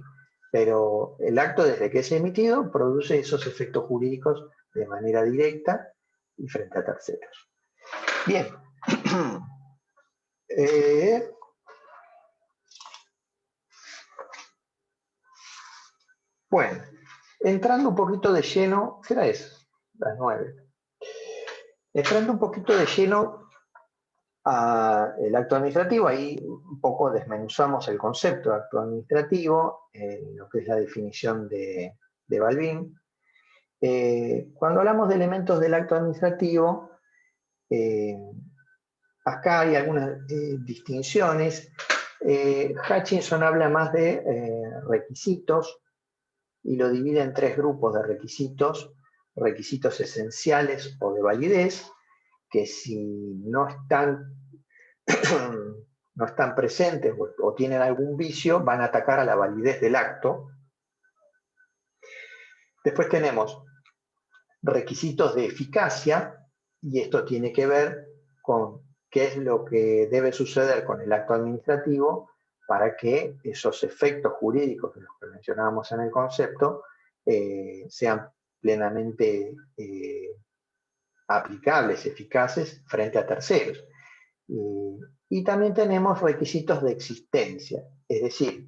Pero el acto, desde que es emitido, produce esos efectos jurídicos de manera directa y frente a terceros. Bien. Bueno, entrando un poquito de lleno, ¿qué hora es? Las 9. Entrando un poquito de lleno al acto administrativo, ahí un poco desmenuzamos el concepto de acto administrativo, lo que es la definición de Balbín. Cuando hablamos de elementos del acto administrativo, acá hay algunas distinciones. Hutchinson habla más de requisitos y lo divide en 3 grupos de requisitos: requisitos esenciales o de validez, que si no están, no están presentes o tienen algún vicio, van a atacar a la validez del acto. Después tenemos requisitos de eficacia, y esto tiene que ver con qué es lo que debe suceder con el acto administrativo para que esos efectos jurídicos de los que mencionábamos en el concepto sean plenamente aplicables, eficaces frente a terceros. Y también tenemos requisitos de existencia, es decir,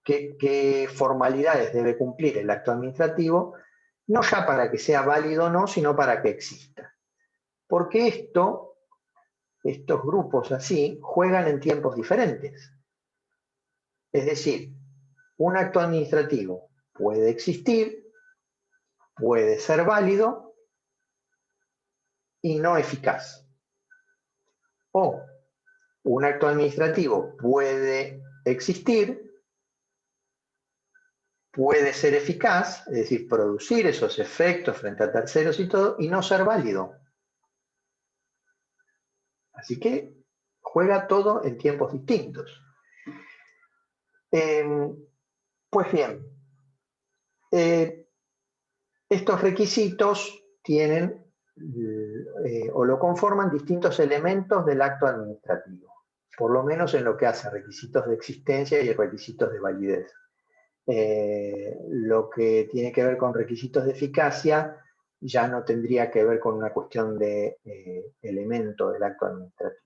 qué formalidades debe cumplir el acto administrativo, no ya para que sea válido o no, sino para que exista. Porque estos grupos así juegan en tiempos diferentes. Es decir, un acto administrativo puede existir, puede ser válido y no eficaz. O un acto administrativo puede existir, puede ser eficaz, es decir, producir esos efectos frente a terceros y todo, y no ser válido. Así que juega todo en tiempos distintos. Pues bien, estos requisitos tienen o lo conforman distintos elementos del acto administrativo, por lo menos en lo que hace a requisitos de existencia y requisitos de validez. Lo que tiene que ver con requisitos de eficacia ya no tendría que ver con una cuestión de elemento del acto administrativo,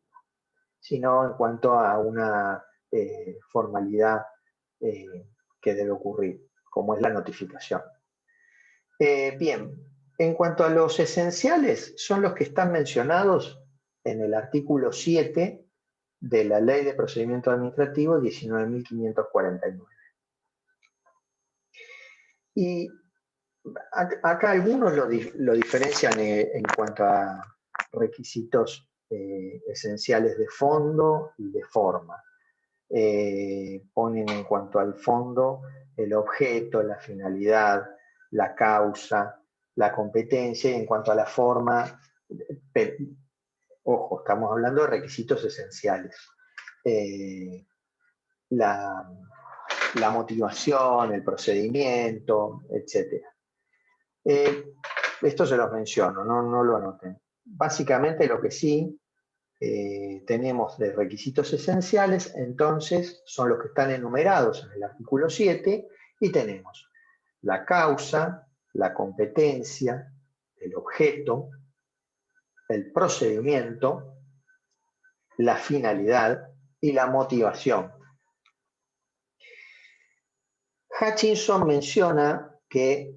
sino en cuanto a una formalidad que debe ocurrir, como es la notificación. Bien, en cuanto a los esenciales, son los que están mencionados en el artículo 7 de la Ley de Procedimiento Administrativo 19.549. Y acá algunos lo diferencian en cuanto a requisitos esenciales de fondo y de forma. Ponen en cuanto al fondo el objeto, la finalidad, la causa, la competencia, y en cuanto a la forma, ojo, estamos hablando de requisitos esenciales. La motivación, el procedimiento, etc. Esto se los menciono, no lo anoten. Básicamente lo que sí tenemos de requisitos esenciales, entonces, son los que están enumerados en el artículo 7, y tenemos la causa, la competencia, el objeto, el procedimiento, la finalidad y la motivación. Hutchinson menciona que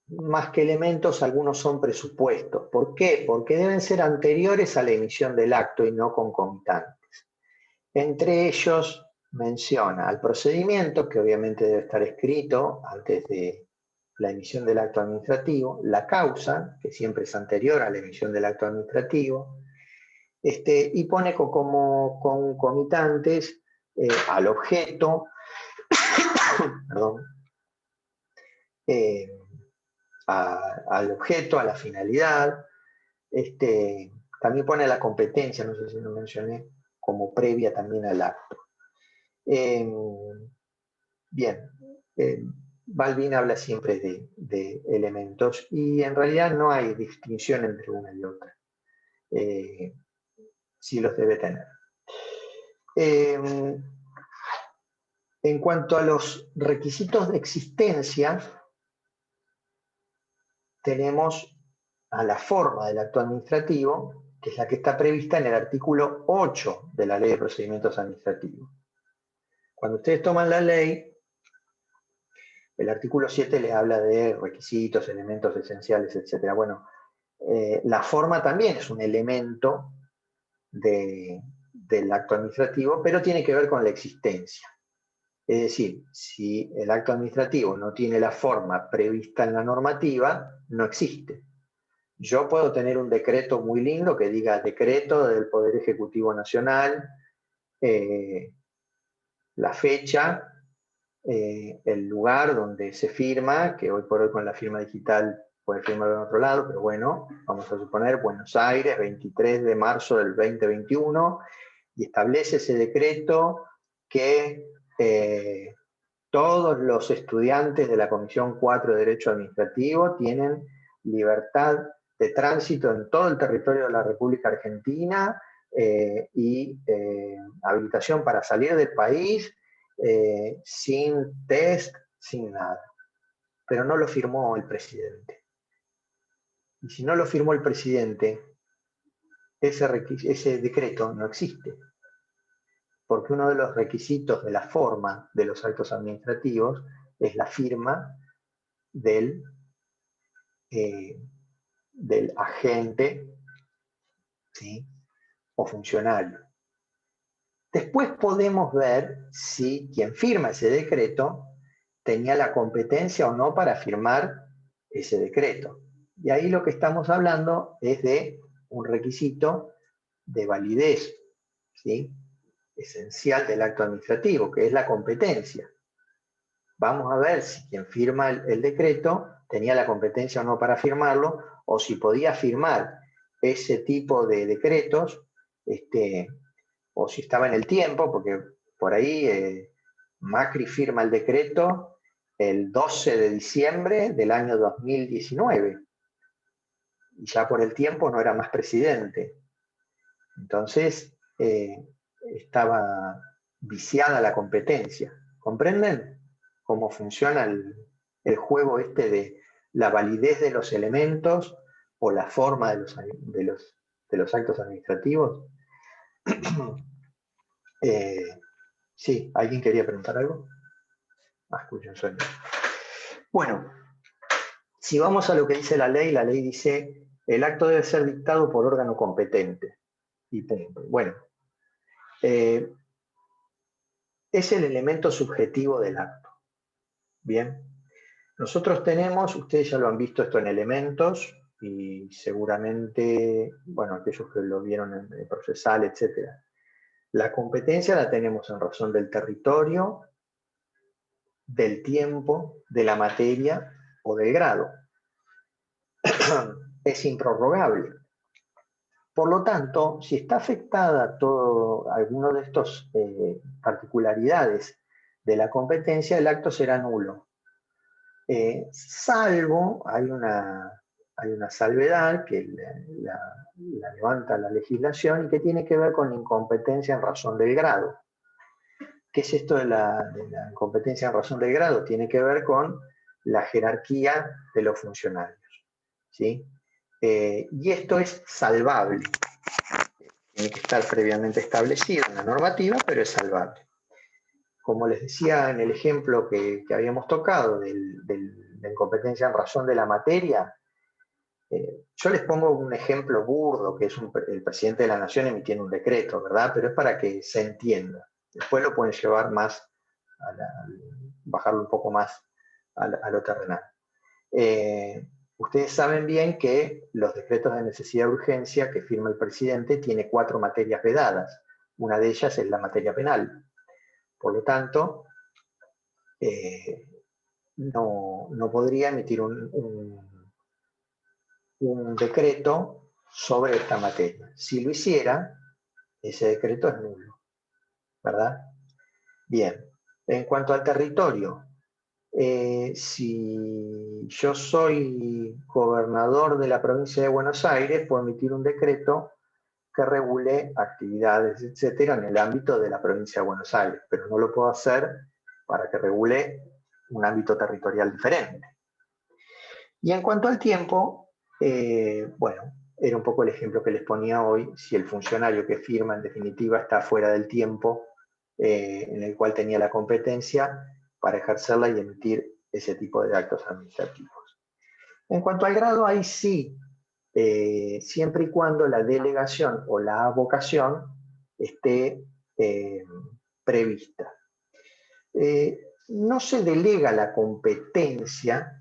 más que elementos, algunos son presupuestos. ¿Por qué? Porque deben ser anteriores a la emisión del acto y no concomitantes. Entre ellos menciona al procedimiento, que obviamente debe estar escrito antes de la emisión del acto administrativo, la causa, que siempre es anterior a la emisión del acto administrativo, y pone como concomitantes al objeto, perdón, al objeto, a la finalidad, también pone la competencia, no sé si lo mencioné, como previa también al acto. Bien, Balbín habla siempre de elementos y en realidad no hay distinción entre una y otra. Sí los debe tener. En cuanto a los requisitos de existencia, tenemos a la forma del acto administrativo, que es la que está prevista en el artículo 8 de la Ley de Procedimientos Administrativos. Cuando ustedes toman la ley, el artículo 7 les habla de requisitos, elementos esenciales, etc. Bueno, la forma también es un elemento del acto administrativo, pero tiene que ver con la existencia. Es decir, si el acto administrativo no tiene la forma prevista en la normativa, no existe. Yo puedo tener un decreto muy lindo que diga decreto del Poder Ejecutivo Nacional, la fecha, el lugar donde se firma, que hoy por hoy con la firma digital puede firmarlo en otro lado, pero bueno, vamos a suponer Buenos Aires, 23 de marzo del 2021, y establece ese decreto que todos los estudiantes de la Comisión 4 de Derecho Administrativo tienen libertad de tránsito en todo el territorio de la República Argentina y habilitación para salir del país sin test, sin nada. Pero no lo firmó el presidente. Y si no lo firmó el presidente, ese decreto no existe. Porque uno de los requisitos de la forma de los actos administrativos es la firma del agente, ¿sí?, o funcionario. Después podemos ver si quien firma ese decreto tenía la competencia o no para firmar ese decreto. Y ahí lo que estamos hablando es de un requisito de validez, ¿sí?, esencial del acto administrativo, que es la competencia. Vamos a ver si quien firma el decreto tenía la competencia o no para firmarlo, o si podía firmar ese tipo de decretos, o si estaba en el tiempo, porque por ahí Macri firma el decreto el 12 de diciembre del año 2019, y ya por el tiempo no era más presidente. Entonces, estaba viciada la competencia. ¿Comprenden cómo funciona el juego este de la validez de los elementos o la forma de los actos administrativos? Sí, ¿alguien quería preguntar algo? Escucho un sueño. Bueno, si vamos a lo que dice la ley dice, el acto debe ser dictado por órgano competente. Y punto. Bueno, es el elemento subjetivo del acto. Bien, nosotros tenemos, ustedes ya lo han visto esto en elementos, y seguramente, bueno, aquellos que lo vieron en el procesal, etc. La competencia la tenemos en razón del territorio, del tiempo, de la materia o del grado. Es improrrogable. Por lo tanto, si está afectada alguno de estos particularidades de la competencia, el acto será nulo. Salvo, hay una salvedad que la levanta la legislación y que tiene que ver con incompetencia en razón del grado. ¿Qué es esto de la incompetencia en razón del grado? Tiene que ver con la jerarquía de los funcionarios, ¿sí? Y esto es salvable. Tiene que estar previamente establecido en la normativa, pero es salvable. Como les decía en el ejemplo que habíamos tocado de incompetencia en razón de la materia, yo les pongo un ejemplo burdo, que es el presidente de la Nación emitiendo un decreto, ¿verdad? Pero es para que se entienda. Después lo pueden llevar más, bajarlo un poco más a lo terrenal. Ustedes saben bien que los decretos de necesidad de urgencia que firma el presidente tiene 4 materias vedadas. Una de ellas es la materia penal. Por lo tanto, no podría emitir un decreto sobre esta materia. Si lo hiciera, ese decreto es nulo, ¿verdad? Bien, en cuanto al territorio, si yo soy gobernador de la provincia de Buenos Aires, puedo emitir un decreto que regule actividades, etcétera, en el ámbito de la provincia de Buenos Aires, pero no lo puedo hacer para que regule un ámbito territorial diferente. Y en cuanto al tiempo, bueno, era un poco el ejemplo que les ponía hoy, si el funcionario que firma en definitiva está fuera del tiempo en el cual tenía la competencia para ejercerla y emitir ese tipo de actos administrativos. En cuanto al grado, ahí sí, siempre y cuando la delegación o la avocación esté prevista. No se delega la competencia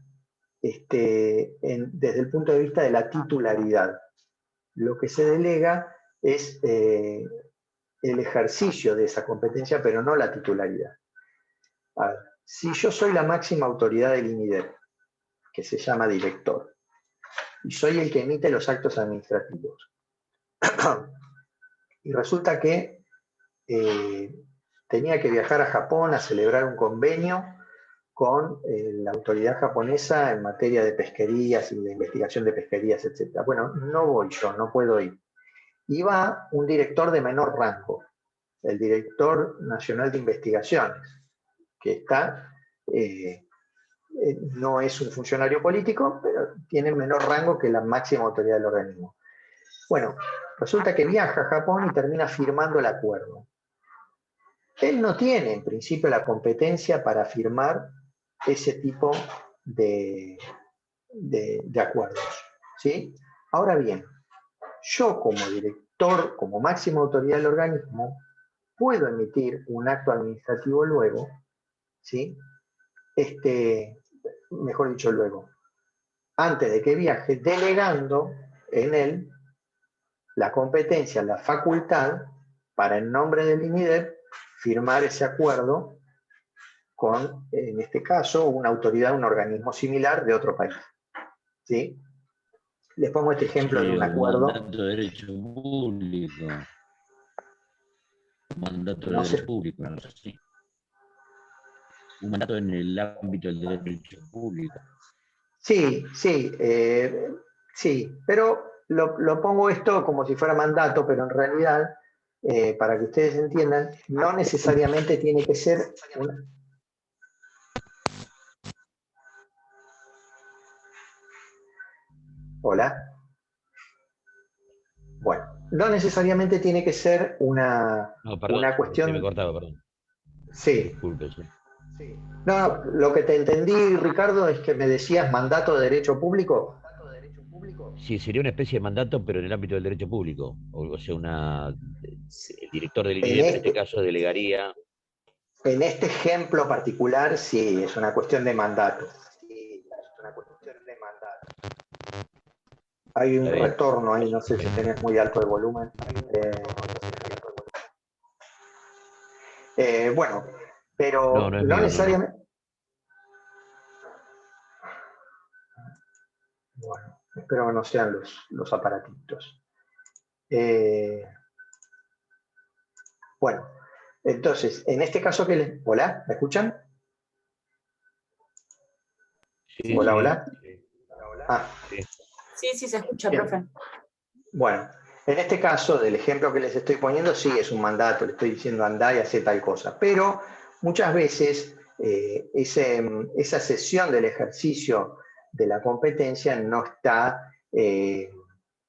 desde el punto de vista de la titularidad. Lo que se delega es el ejercicio de esa competencia, pero no la titularidad. A ver, si yo soy la máxima autoridad del INIDEP, que se llama director, y soy el que emite los actos administrativos, y resulta que tenía que viajar a Japón a celebrar un convenio con la autoridad japonesa en materia de pesquerías y de investigación de pesquerías, etc. Bueno, no voy yo, no puedo ir. Y va un director de menor rango, el director nacional de investigaciones, que está, no es un funcionario político, pero tiene menor rango que la máxima autoridad del organismo. Bueno, resulta que viaja a Japón y termina firmando el acuerdo. Él no tiene, en principio, la competencia para firmar ese tipo de acuerdos, ¿sí? Ahora bien, yo como director, como máxima autoridad del organismo, puedo emitir un acto administrativo luego, ¿sí? Mejor dicho, luego, antes de que viaje, delegando en él la competencia, la facultad, para en nombre del INIDEP, firmar ese acuerdo con, en este caso, una autoridad, un organismo similar de otro país. ¿Sí? Les pongo este ejemplo de un acuerdo. Un mandato de derecho público. Un mandato de derecho público, no sé si. Un mandato en el ámbito del derecho público. Sí, sí, sí, pero lo pongo esto como si fuera mandato, pero en realidad, para que ustedes entiendan, no necesariamente tiene que ser una... Hola. Bueno, no necesariamente tiene que ser una cuestión... Se me cortaba, perdón. Sí. Disculpe, sí. No, lo que te entendí, Ricardo, es que me decías mandato de derecho público. Sí, sería una especie de mandato, pero en el ámbito del derecho público. O sea, el director del INIDEP en este caso delegaría. En este ejemplo particular, sí, es una cuestión de mandato. Sí, es una cuestión de mandato. Hay un retorno ahí, no sé si tenés muy alto el volumen. Bueno, pero no necesariamente... Bueno, espero que no sean los aparatitos. Bueno, entonces, en este caso que les... ¿Hola? ¿Me escuchan? Sí, hola, sí, hola. Sí. Ah. Sí, se escucha, Bien. profe. Bueno, en este caso del ejemplo que les estoy poniendo, sí, es un mandato, le estoy diciendo andá y hace tal cosa, pero muchas veces esa cesión del ejercicio de la competencia no está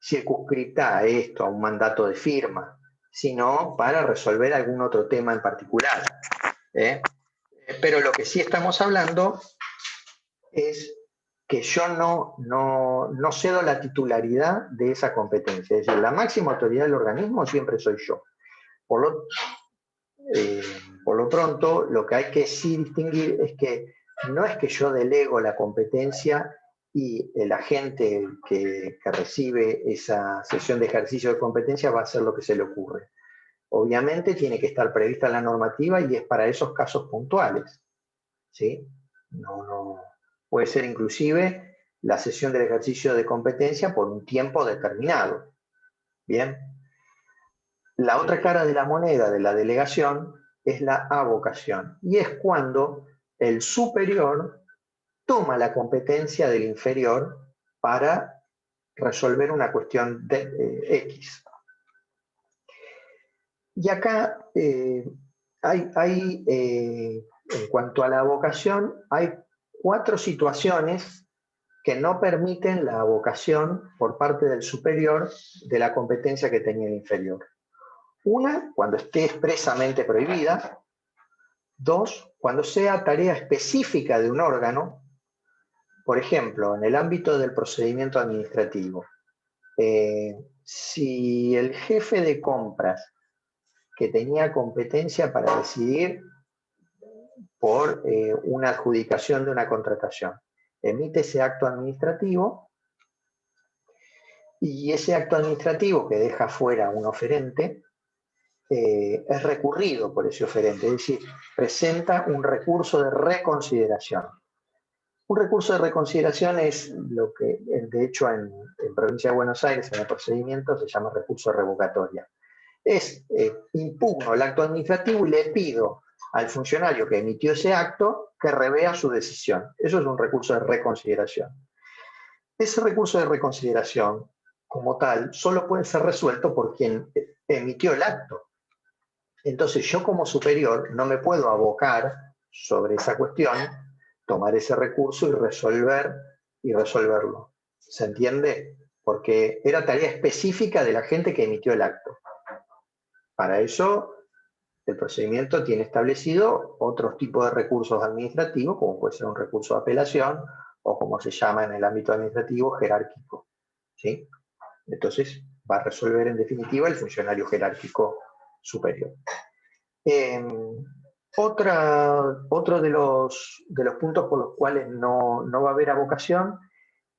circunscrita a esto, a un mandato de firma, sino para resolver algún otro tema en particular. Pero lo que sí estamos hablando es que yo no cedo la titularidad de esa competencia. Es decir, la máxima autoridad del organismo siempre soy yo. Por lo pronto, lo que hay que sí distinguir es que no es que yo delego la competencia y el agente que recibe esa sesión de ejercicio de competencia va a hacer lo que se le ocurre. Obviamente tiene que estar prevista la normativa y es para esos casos puntuales. ¿Sí? Puede ser inclusive la sesión del ejercicio de competencia por un tiempo determinado. Bien. La otra cara de la moneda de la delegación es la avocación. Y es cuando el superior toma la competencia del inferior para resolver una cuestión de X. Y acá en cuanto a la avocación, hay 4 situaciones que no permiten la avocación por parte del superior de la competencia que tenía el inferior. Una, cuando esté expresamente prohibida. 2, cuando sea tarea específica de un órgano. Por ejemplo, en el ámbito del procedimiento administrativo. Si el jefe de compras que tenía competencia para decidir por una adjudicación de una contratación emite ese acto administrativo, y ese acto administrativo que deja fuera un oferente es recurrido por ese oferente, es decir, presenta un recurso de reconsideración. Un recurso de reconsideración es lo que, de hecho, en Provincia de Buenos Aires, en el procedimiento, se llama recurso revocatoria. Impugno el acto administrativo y le pido al funcionario que emitió ese acto que revea su decisión. Eso es un recurso de reconsideración. Ese recurso de reconsideración, como tal, solo puede ser resuelto por quien emitió el acto. Entonces yo como superior no me puedo abocar sobre esa cuestión, tomar ese recurso y resolverlo. ¿Se entiende? Porque era tarea específica de la gente que emitió el acto. Para eso el procedimiento tiene establecido otros tipos de recursos administrativos, como puede ser un recurso de apelación o como se llama en el ámbito administrativo, jerárquico. ¿Sí? Entonces va a resolver en definitiva el funcionario jerárquico superior. Otro de los puntos por los cuales no va a haber avocación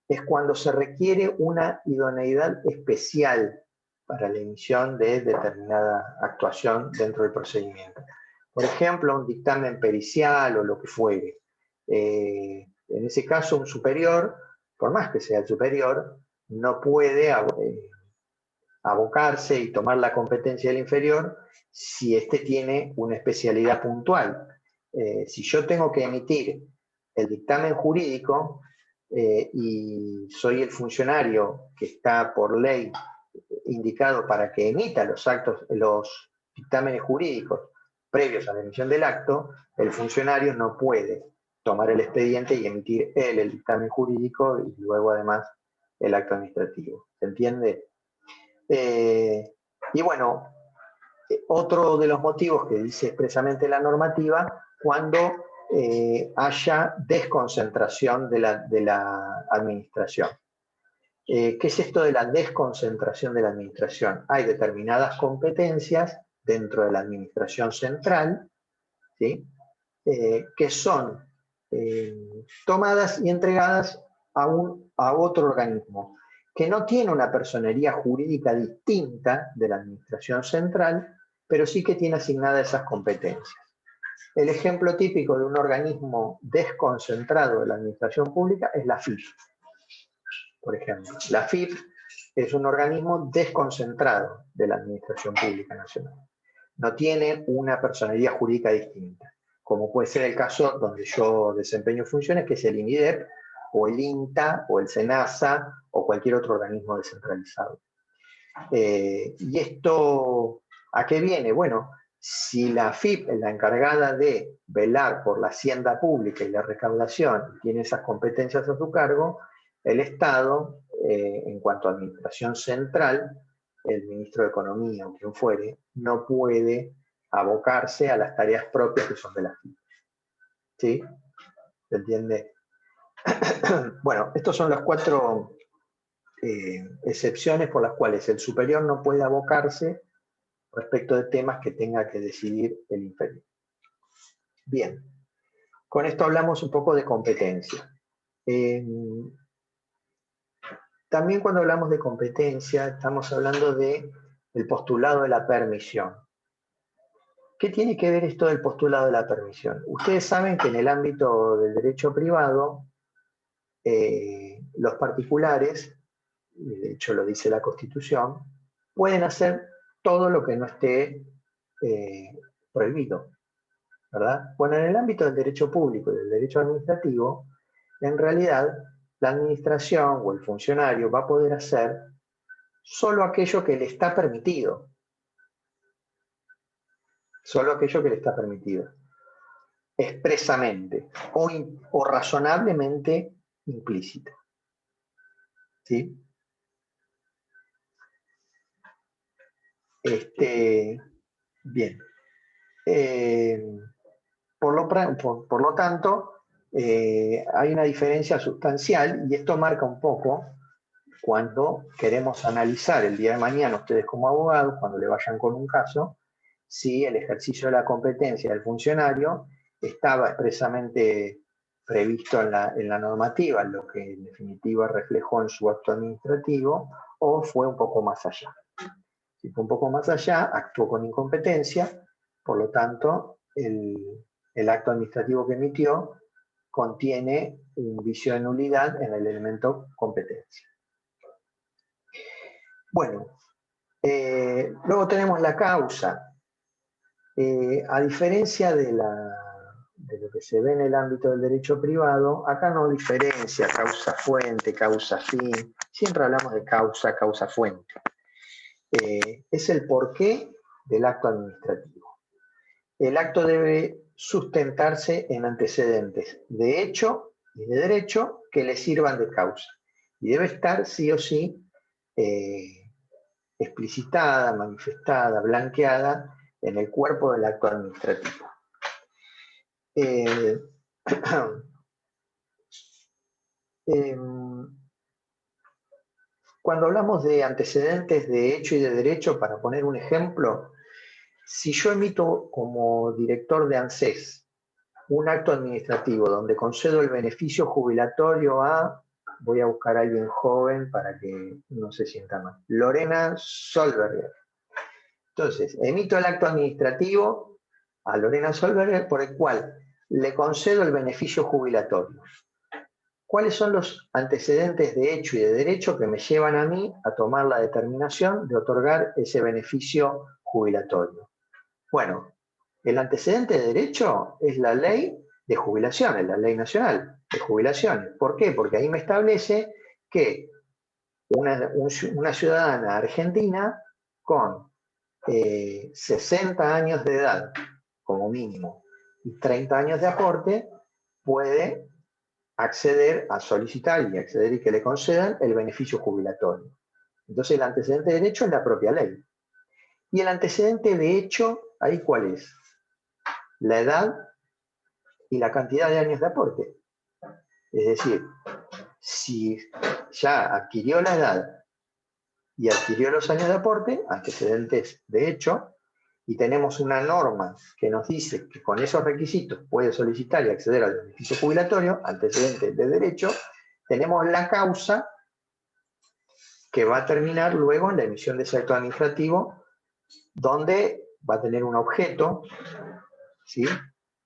es cuando se requiere una idoneidad especial para la emisión de determinada actuación dentro del procedimiento. Por ejemplo, un dictamen pericial o lo que fuere. En ese caso, un superior, por más que sea el superior, no puede abocarse y tomar la competencia del inferior si éste tiene una especialidad puntual. Si yo tengo que emitir el dictamen jurídico y soy el funcionario que está por ley indicado para que emita los dictámenes jurídicos previos a la emisión del acto, el funcionario no puede tomar el expediente y emitir él el dictamen jurídico y luego además el acto administrativo. ¿Se entiende? Y bueno, otro de los motivos que dice expresamente la normativa, cuando haya desconcentración de la administración. ¿Qué es esto de la desconcentración de la administración? Hay determinadas competencias dentro de la administración central, ¿sí? Que son tomadas y entregadas a otro organismo que no tiene una personería jurídica distinta de la administración central, pero sí que tiene asignadas esas competencias. El ejemplo típico de un organismo desconcentrado de la administración pública es la AFIP. Por ejemplo, la AFIP es un organismo desconcentrado de la administración pública nacional. No tiene una personería jurídica distinta, como puede ser el caso donde yo desempeño funciones, que es el INIDEP, o el INTA, o el SENASA, o cualquier otro organismo descentralizado. ¿Y esto a qué viene? Bueno, si la AFIP es la encargada de velar por la hacienda pública y la recaudación, y tiene esas competencias a su cargo, el Estado, en cuanto a administración central, el ministro de Economía o quien fuere, no puede abocarse a las tareas propias que son de la AFIP. ¿Sí? ¿Se entiende? Bueno, estos son las 4 excepciones por las cuales el superior no puede abocarse respecto de temas que tenga que decidir el inferior. Bien, con esto hablamos un poco de competencia. También cuando hablamos de competencia estamos hablando del postulado de la permisión. ¿Qué tiene que ver esto del postulado de la permisión? Ustedes saben que en el ámbito del derecho privado, los particulares, de hecho lo dice la Constitución, pueden hacer todo lo que no esté prohibido. ¿verdad? Bueno, en el ámbito del derecho público y del derecho administrativo, en realidad la administración o el funcionario va a poder hacer solo aquello que le está permitido. Solo aquello que le está permitido. Expresamente o razonablemente implícito. ¿Sí? Bien. Por lo tanto, hay una diferencia sustancial y esto marca un poco cuando queremos analizar el día de mañana, ustedes como abogados, cuando le vayan con un caso, si el ejercicio de la competencia del funcionario estaba expresamente previsto en la normativa, lo que en definitiva reflejó en su acto administrativo, o fue un poco más allá. Si fue un poco más allá, actuó con incompetencia, por lo tanto, el acto administrativo que emitió contiene un vicio de nulidad en el elemento competencia. Bueno, luego tenemos la causa. A diferencia de lo que se ve en el ámbito del derecho privado, acá no diferencia causa-fuente, causa-fin. Siempre hablamos de causa, causa-fuente. Es el porqué del acto administrativo. El acto debe sustentarse en antecedentes de hecho y de derecho que le sirvan de causa. Y debe estar sí o sí explicitada, manifestada, blanqueada en el cuerpo del acto administrativo. Cuando hablamos de antecedentes de hecho y de derecho, para poner un ejemplo, si yo emito como director de ANSES un acto administrativo donde concedo el beneficio jubilatorio a, voy a buscar a alguien joven para que no se sienta mal, Lorena Solberger. Entonces, emito el acto administrativo a Lorena Solberger por el cual le concedo el beneficio jubilatorio. ¿Cuáles son los antecedentes de hecho y de derecho que me llevan a mí a tomar la determinación de otorgar ese beneficio jubilatorio? Bueno, el antecedente de derecho es la ley de jubilaciones, la ley nacional de jubilaciones. ¿Por qué? Porque ahí me establece que una ciudadana argentina con 60 años de edad, como mínimo, y 30 años de aporte, puede acceder a solicitar y acceder y que le concedan el beneficio jubilatorio. Entonces el antecedente de derecho es la propia ley. Y el antecedente de hecho, ¿ahí cuál es? La edad y la cantidad de años de aporte. Es decir, si ya adquirió la edad y adquirió los años de aporte, antecedentes de hecho, y tenemos una norma que nos dice que con esos requisitos puede solicitar y acceder al beneficio jubilatorio, antecedentes de derecho, tenemos la causa que va a terminar luego en la emisión de ese acto administrativo, donde va a tener un objeto, ¿sí?,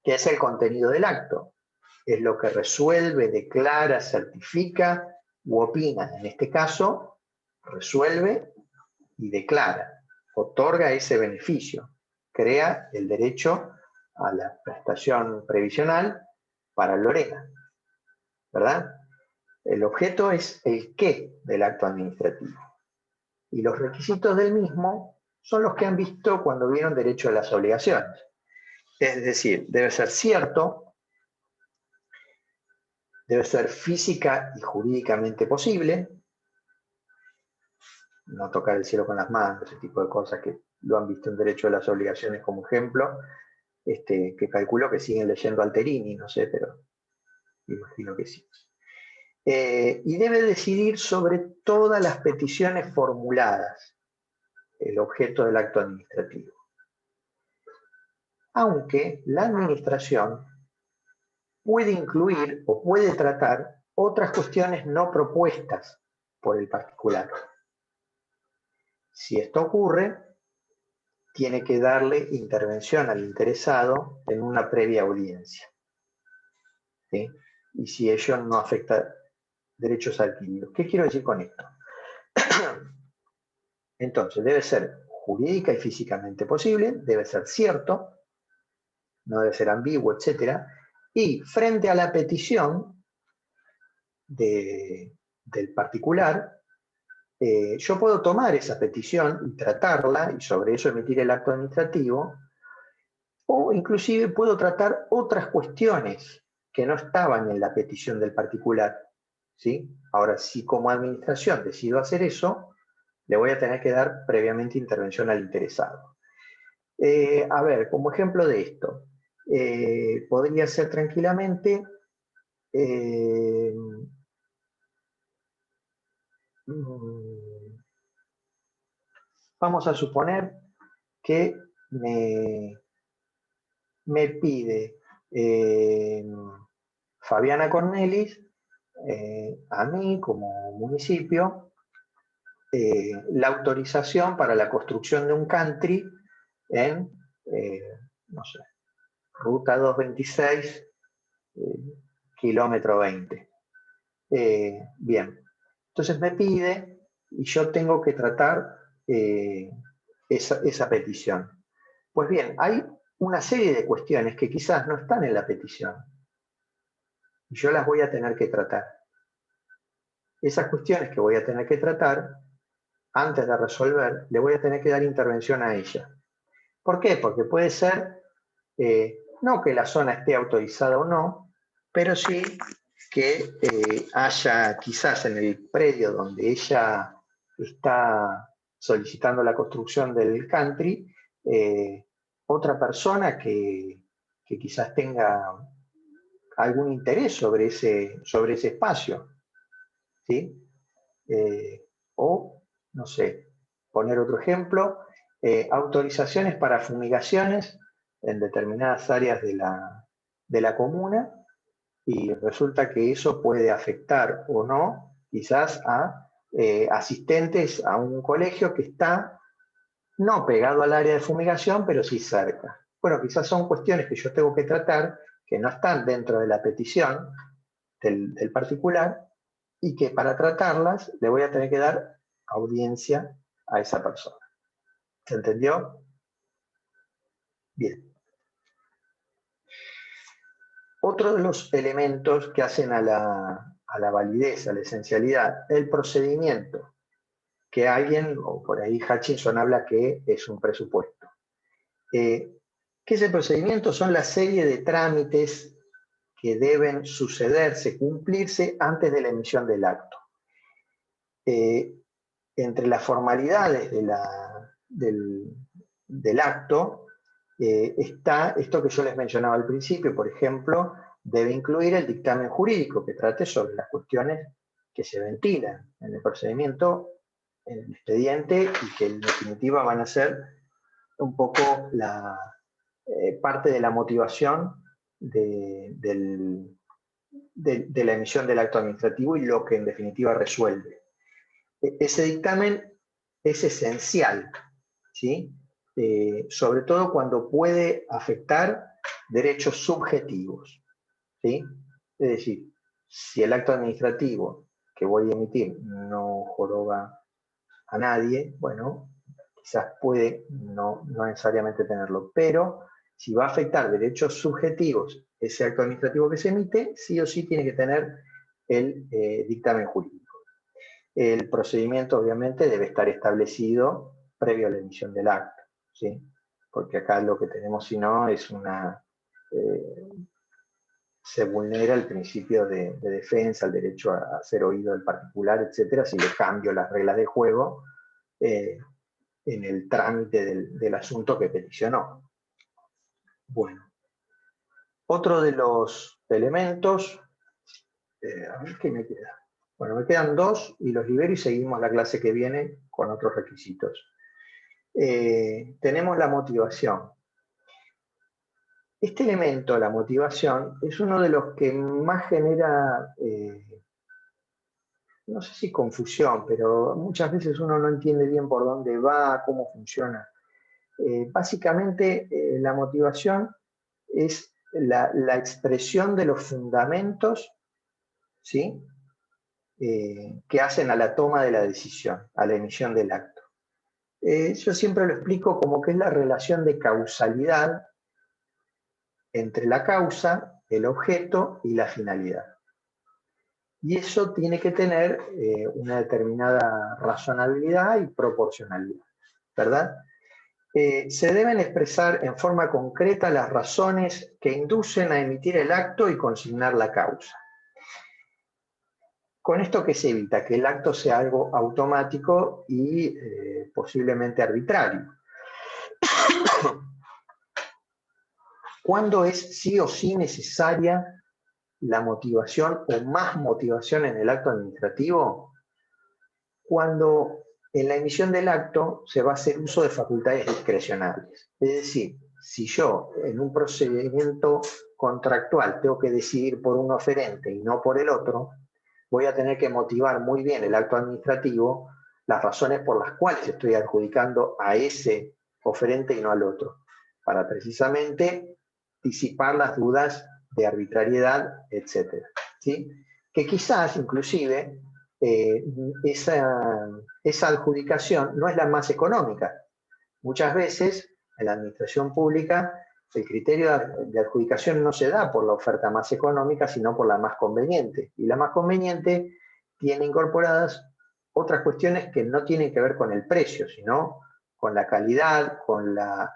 que es el contenido del acto. Es lo que resuelve, declara, certifica u opina. En este caso, resuelve y declara, otorga ese beneficio, crea el derecho a la prestación previsional para Lorena, ¿verdad? El objeto es el qué del acto administrativo. Y los requisitos del mismo son los que han visto cuando vieron derecho a las obligaciones. Es decir, debe ser cierto, debe ser física y jurídicamente posible, no tocar el cielo con las manos, ese tipo de cosas que lo han visto en derecho a las obligaciones como ejemplo, que calculo que siguen leyendo Alterini, no sé, pero imagino que sí. Y debe decidir sobre todas las peticiones formuladas, el objeto del acto administrativo. Aunque la administración puede incluir o puede tratar otras cuestiones no propuestas por el particular. Si esto ocurre, tiene que darle intervención al interesado en una previa audiencia, ¿sí? Y si ello no afecta derechos adquiridos. ¿Qué quiero decir con esto? Entonces, debe ser jurídica y físicamente posible, debe ser cierto, no debe ser ambiguo, etc. Y frente a la petición del particular, yo puedo tomar esa petición y tratarla, y sobre eso emitir el acto administrativo, o inclusive puedo tratar otras cuestiones que no estaban en la petición del particular, ¿sí? Ahora, si como administración decido hacer eso, le voy a tener que dar previamente intervención al interesado. A ver, como ejemplo de esto, podría ser tranquilamente vamos a suponer que me pide Fabiana Cornelis, a mí como municipio, la autorización para la construcción de un country en, no sé, ruta 226, kilómetro 20. Bien, entonces me pide y yo tengo que tratar esa petición. Pues bien, hay una serie de cuestiones que quizás no están en la petición y yo las voy a tener que tratar. Esas cuestiones que voy a tener que tratar, antes de resolver, le voy a tener que dar intervención a ella. ¿Por qué? Porque puede ser, no que la zona esté autorizada o no, pero sí que haya quizás en el predio donde ella está solicitando la construcción del country, otra persona que quizás tenga algún interés sobre ese espacio, ¿sí? O, no sé, poner otro ejemplo, autorizaciones para fumigaciones en determinadas áreas de la comuna, y resulta que eso puede afectar o no quizás a asistentes a un colegio que está no pegado al área de fumigación, pero sí cerca. Bueno, quizás son cuestiones que yo tengo que tratar que no están dentro de la petición del particular y que para tratarlas le voy a tener que dar audiencia a esa persona. ¿Se entendió? Bien. Otro de los elementos que hacen a la validez, a la esencialidad, el procedimiento, que alguien, o por ahí Hutchinson habla que es un presupuesto. ¿Qué es el procedimiento? Son la serie de trámites que deben sucederse, cumplirse antes de la emisión del acto. Entre las formalidades del acto está esto que yo les mencionaba al principio, por ejemplo, debe incluir el dictamen jurídico que trate sobre las cuestiones que se ventilan en el procedimiento, en el expediente, y que en definitiva van a ser un poco la parte de la motivación de la emisión del acto administrativo y lo que en definitiva resuelve. Ese dictamen es esencial, ¿sí? Sobre todo cuando puede afectar derechos subjetivos, ¿sí? Es decir, si el acto administrativo que voy a emitir no joroba a nadie, bueno, quizás puede no necesariamente tenerlo, pero si va a afectar derechos subjetivos ese acto administrativo que se emite, sí o sí tiene que tener el dictamen jurídico. El procedimiento obviamente debe estar establecido previo a la emisión del acto, ¿sí? Porque acá lo que tenemos si no es se vulnera el principio de defensa, el derecho a ser oído del particular, etcétera, si le cambio las reglas de juego en el trámite del asunto que peticionó. Bueno, otro de los elementos, a ver qué me queda. Bueno, me quedan dos y los libero y seguimos la clase que viene con otros requisitos. Tenemos la motivación. Este elemento, la motivación, es uno de los que más genera, no sé si confusión, pero muchas veces uno no entiende bien por dónde va, cómo funciona. Básicamente, la motivación es la expresión de los fundamentos, ¿sí? Que hacen a la toma de la decisión, a la emisión del acto. Yo siempre lo explico como que es la relación de causalidad entre la causa, el objeto y la finalidad. Y eso tiene que tener una determinada razonabilidad y proporcionalidad, ¿verdad? Se deben expresar en forma concreta las razones que inducen a emitir el acto y consignar la causa. Con esto que se evita que el acto sea algo automático y posiblemente arbitrario. ¿Cuándo es sí o sí necesaria la motivación o más motivación en el acto administrativo? Cuando en la emisión del acto se va a hacer uso de facultades discrecionales. Es decir, si yo en un procedimiento contractual tengo que decidir por un oferente y no por el otro, voy a tener que motivar muy bien el acto administrativo, las razones por las cuales estoy adjudicando a ese oferente y no al otro, para precisamente disipar las dudas de arbitrariedad, etc. ¿Sí? Que quizás inclusive esa adjudicación no es la más económica. Muchas veces en la administración pública el criterio de adjudicación no se da por la oferta más económica, sino por la más conveniente. Y la más conveniente tiene incorporadas otras cuestiones que no tienen que ver con el precio, sino con la calidad, con la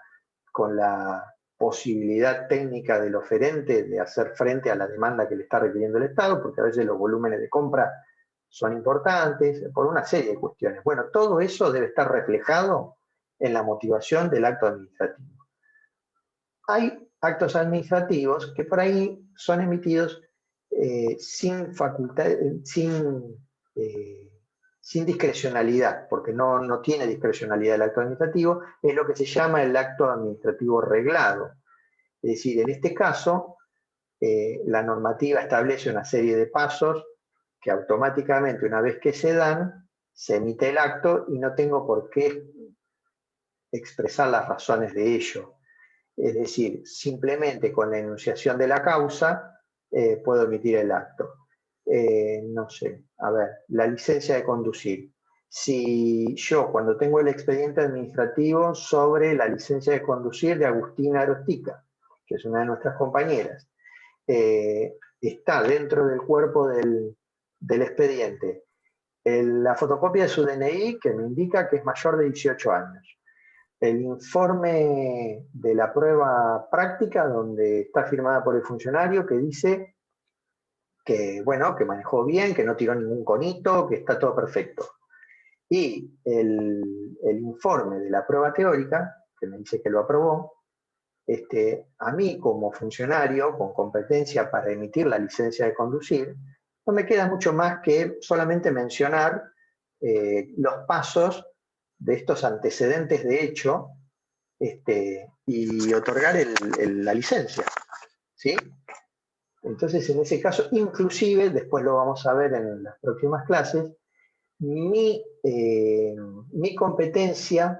posibilidad técnica del oferente de hacer frente a la demanda que le está requiriendo el Estado, porque a veces los volúmenes de compra son importantes, por una serie de cuestiones. Bueno, todo eso debe estar reflejado en la motivación del acto administrativo. Hay actos administrativos que por ahí son emitidos sin discrecionalidad, porque no tiene discrecionalidad el acto administrativo, es lo que se llama el acto administrativo reglado. Es decir, en este caso, la normativa establece una serie de pasos que automáticamente, una vez que se dan, se emite el acto y no tengo por qué expresar las razones de ello. Es decir, simplemente con la enunciación de la causa puedo emitir el acto. No sé, a ver, la licencia de conducir. Si yo, cuando tengo el expediente administrativo sobre la licencia de conducir de Agustina Arostica, que es una de nuestras compañeras, está dentro del cuerpo del expediente la fotocopia de su DNI que me indica que es mayor de 18 años. El informe de la prueba práctica donde está firmada por el funcionario que dice que, bueno, que manejó bien, que no tiró ningún conito, que está todo perfecto. Y el informe de la prueba teórica, que me dice que lo aprobó, a mí como funcionario con competencia para emitir la licencia de conducir, no me queda mucho más que solamente mencionar los pasos de estos antecedentes de hecho y otorgar la licencia, ¿sí? Entonces, en ese caso, inclusive, después lo vamos a ver en las próximas clases, mi competencia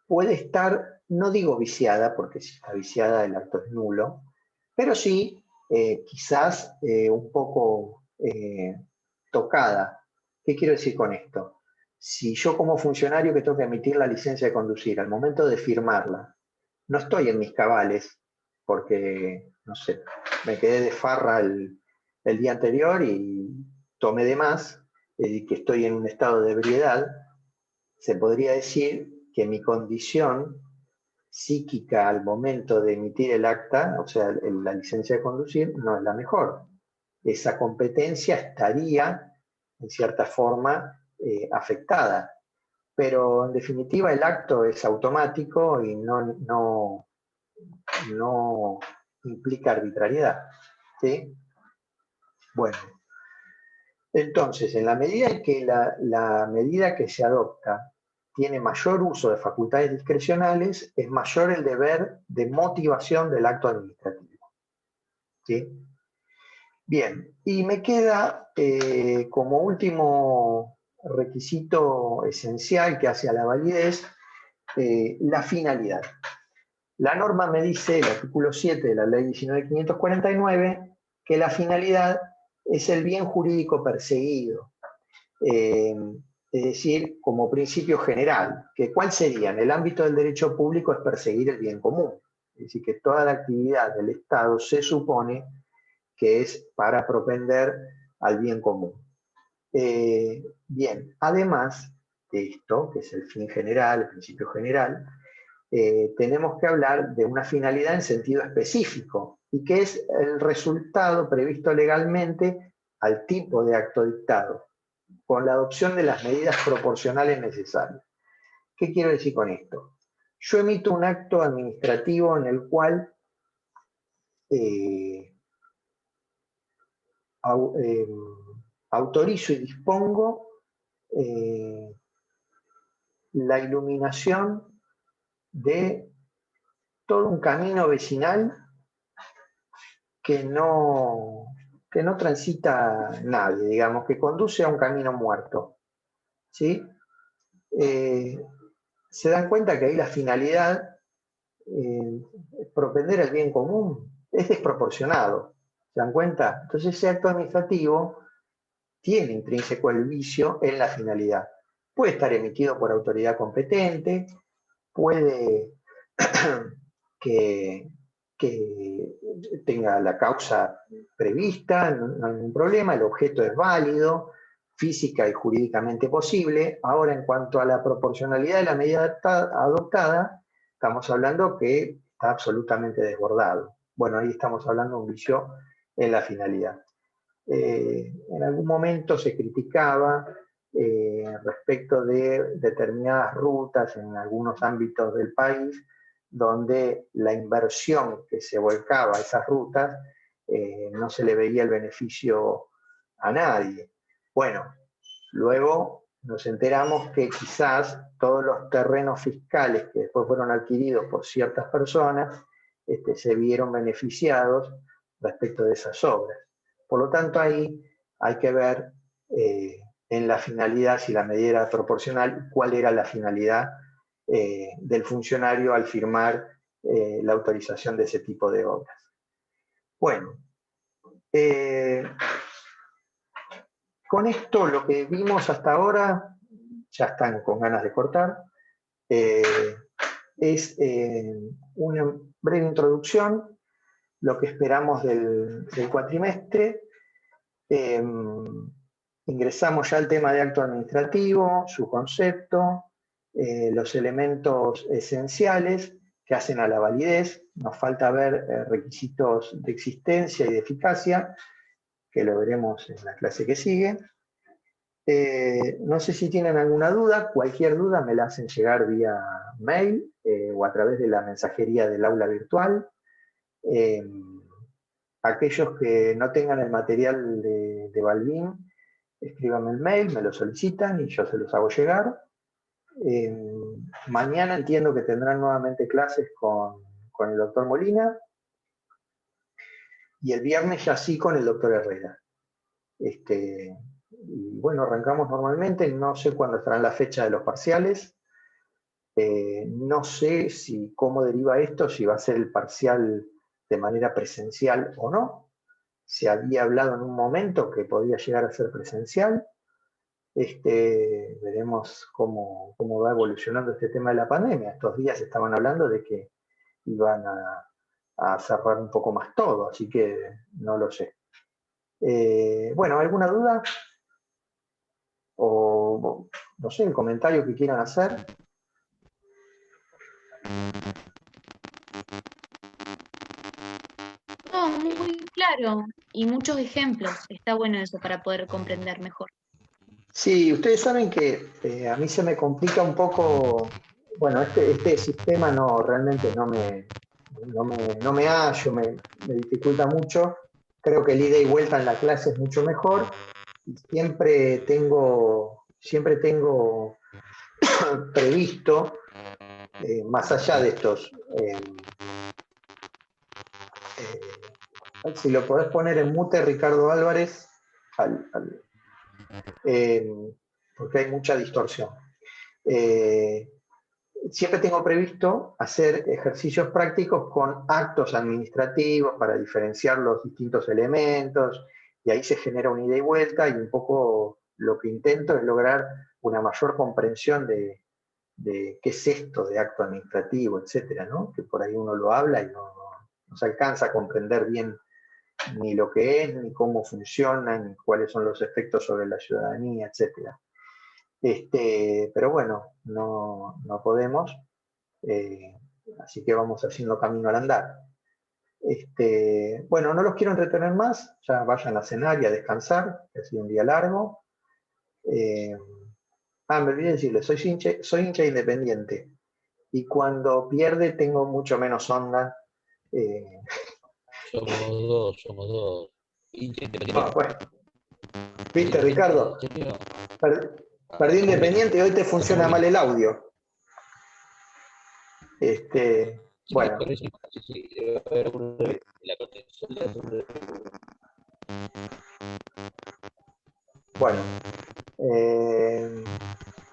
puede estar, no digo viciada, porque si está viciada el acto es nulo, pero sí quizás un poco tocada. ¿Qué quiero decir con esto? Si yo como funcionario que tengo que emitir la licencia de conducir, al momento de firmarla, no estoy en mis cabales, porque, no sé, me quedé de farra el día anterior y tomé de más, y que estoy en un estado de ebriedad, se podría decir que mi condición psíquica al momento de emitir el acta, o sea, la licencia de conducir, no es la mejor. Esa competencia estaría, en cierta forma, afectada. Pero, en definitiva, el acto es automático y no implica arbitrariedad. ¿Sí? Bueno, entonces, en la medida en que la medida que se adopta tiene mayor uso de facultades discrecionales, es mayor el deber de motivación del acto administrativo. ¿Sí? Bien, y me queda como último requisito esencial que hace a la validez la finalidad. La norma me dice, el artículo 7 de la ley 19.549, que la finalidad es el bien jurídico perseguido. Es decir, como principio general, que ¿cuál sería? En el ámbito del derecho público es perseguir el bien común. Es decir, que toda la actividad del Estado se supone que es para propender al bien común. Bien, además de esto, que es el fin general, el principio general, tenemos que hablar de una finalidad en sentido específico, y que es el resultado previsto legalmente al tipo de acto dictado, con la adopción de las medidas proporcionales necesarias. ¿Qué quiero decir con esto? Yo emito un acto administrativo en el cual autorizo y dispongo la iluminación de todo un camino vecinal que no transita nadie, digamos, que conduce a un camino muerto. ¿Sí? Se dan cuenta que ahí la finalidad, propender el bien común, es desproporcionado. ¿Se dan cuenta? Entonces ese acto administrativo tiene intrínseco el vicio en la finalidad. Puede estar emitido por autoridad competente, puede que tenga la causa prevista, no hay ningún problema, el objeto es válido, física y jurídicamente posible. Ahora, en cuanto a la proporcionalidad de la medida adoptada, estamos hablando que está absolutamente desbordado. Bueno, ahí estamos hablando de un vicio en la finalidad. En algún momento se criticaba respecto de determinadas rutas en algunos ámbitos del país, donde la inversión que se volcaba a esas rutas no se le veía el beneficio a nadie. Bueno, luego nos enteramos que quizás todos los terrenos fiscales que después fueron adquiridos por ciertas personas se vieron beneficiados respecto de esas obras. Por lo tanto, ahí hay que ver en la finalidad, si la medida era proporcional, cuál era la finalidad del funcionario al firmar la autorización de ese tipo de obras. Bueno, con esto lo que vimos hasta ahora, ya están con ganas de cortar, es una breve introducción, lo que esperamos del cuatrimestre. Ingresamos ya al tema de acto administrativo, su concepto, los elementos esenciales que hacen a la validez. Nos falta ver requisitos de existencia y de eficacia, que lo veremos en la clase que sigue. No sé si tienen alguna duda. Cualquier duda me la hacen llegar vía mail o a través de la mensajería del aula virtual. Aquellos que no tengan el material de Balbín, escríbanme el mail, me lo solicitan y yo se los hago llegar. Mañana entiendo que tendrán nuevamente clases con el doctor Molina, y el viernes ya sí con el doctor Herrera. Y bueno, arrancamos normalmente, no sé cuándo estarán la fecha de los parciales, no sé cómo deriva esto, si va a ser el parcial de manera presencial o no. Se había hablado en un momento que podía llegar a ser presencial. Veremos cómo va evolucionando este tema de la pandemia. Estos días estaban hablando de que iban a cerrar un poco más todo, así que no lo sé. Bueno, ¿alguna duda? O, no sé, el comentario que quieran hacer. No, muy claro. Y muchos ejemplos. Está bueno eso para poder comprender mejor. Sí, ustedes saben que a mí se me complica un poco, bueno, este sistema realmente no me hallo, me dificulta mucho. Creo que el ida y vuelta en la clase es mucho mejor. Y siempre tengo previsto, más allá de estos, si lo podés poner en mute, Ricardo Álvarez, porque hay mucha distorsión. Siempre tengo previsto hacer ejercicios prácticos con actos administrativos para diferenciar los distintos elementos, y ahí se genera una ida y vuelta, y un poco lo que intento es lograr una mayor comprensión de de qué es esto de acto administrativo, etcétera, ¿no? Que por ahí uno lo habla y no se alcanza a comprender bien ni lo que es, ni cómo funciona, ni cuáles son los efectos sobre la ciudadanía, etcétera. Pero bueno, no podemos, así que vamos haciendo camino al andar. Bueno, no los quiero entretener más, ya vayan a cenar y a descansar, que ha sido un día largo. Me olvidé decirles, soy hincha Independiente, y cuando pierde tengo mucho menos onda. Somos dos. Hincha Independiente. Bueno, viste, Ricardo, ¿En serio? perdí Independiente y hoy te funciona mal el audio. Bueno, Sí, debe haber alguno de la conexión de alguno. bueno.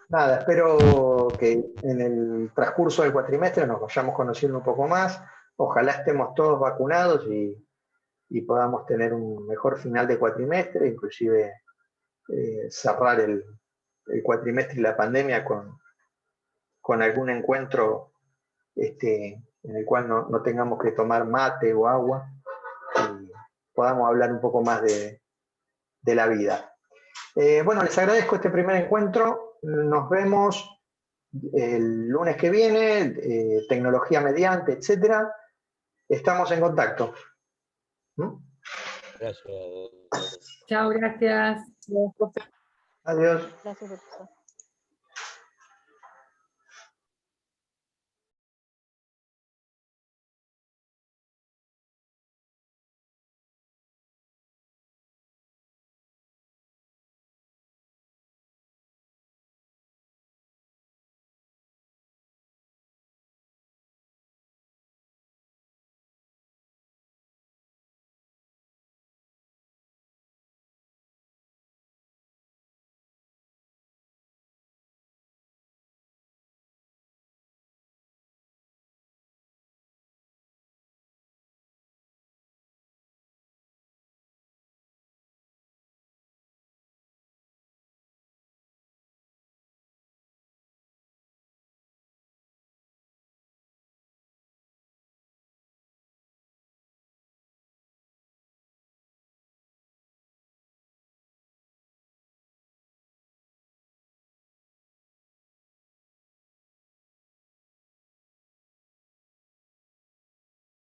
Nada, espero que en el transcurso del cuatrimestre nos vayamos conociendo un poco más. Ojalá estemos todos vacunados y podamos tener un mejor final de cuatrimestre, inclusive cerrar el cuatrimestre y la pandemia con algún encuentro en el cual no tengamos que tomar mate o agua y podamos hablar un poco más de la vida. Bueno, les agradezco este primer encuentro. Nos vemos el lunes que viene, tecnología mediante, etcétera. Estamos en contacto. Gracias. Chao, gracias. Adiós. Gracias, profesor.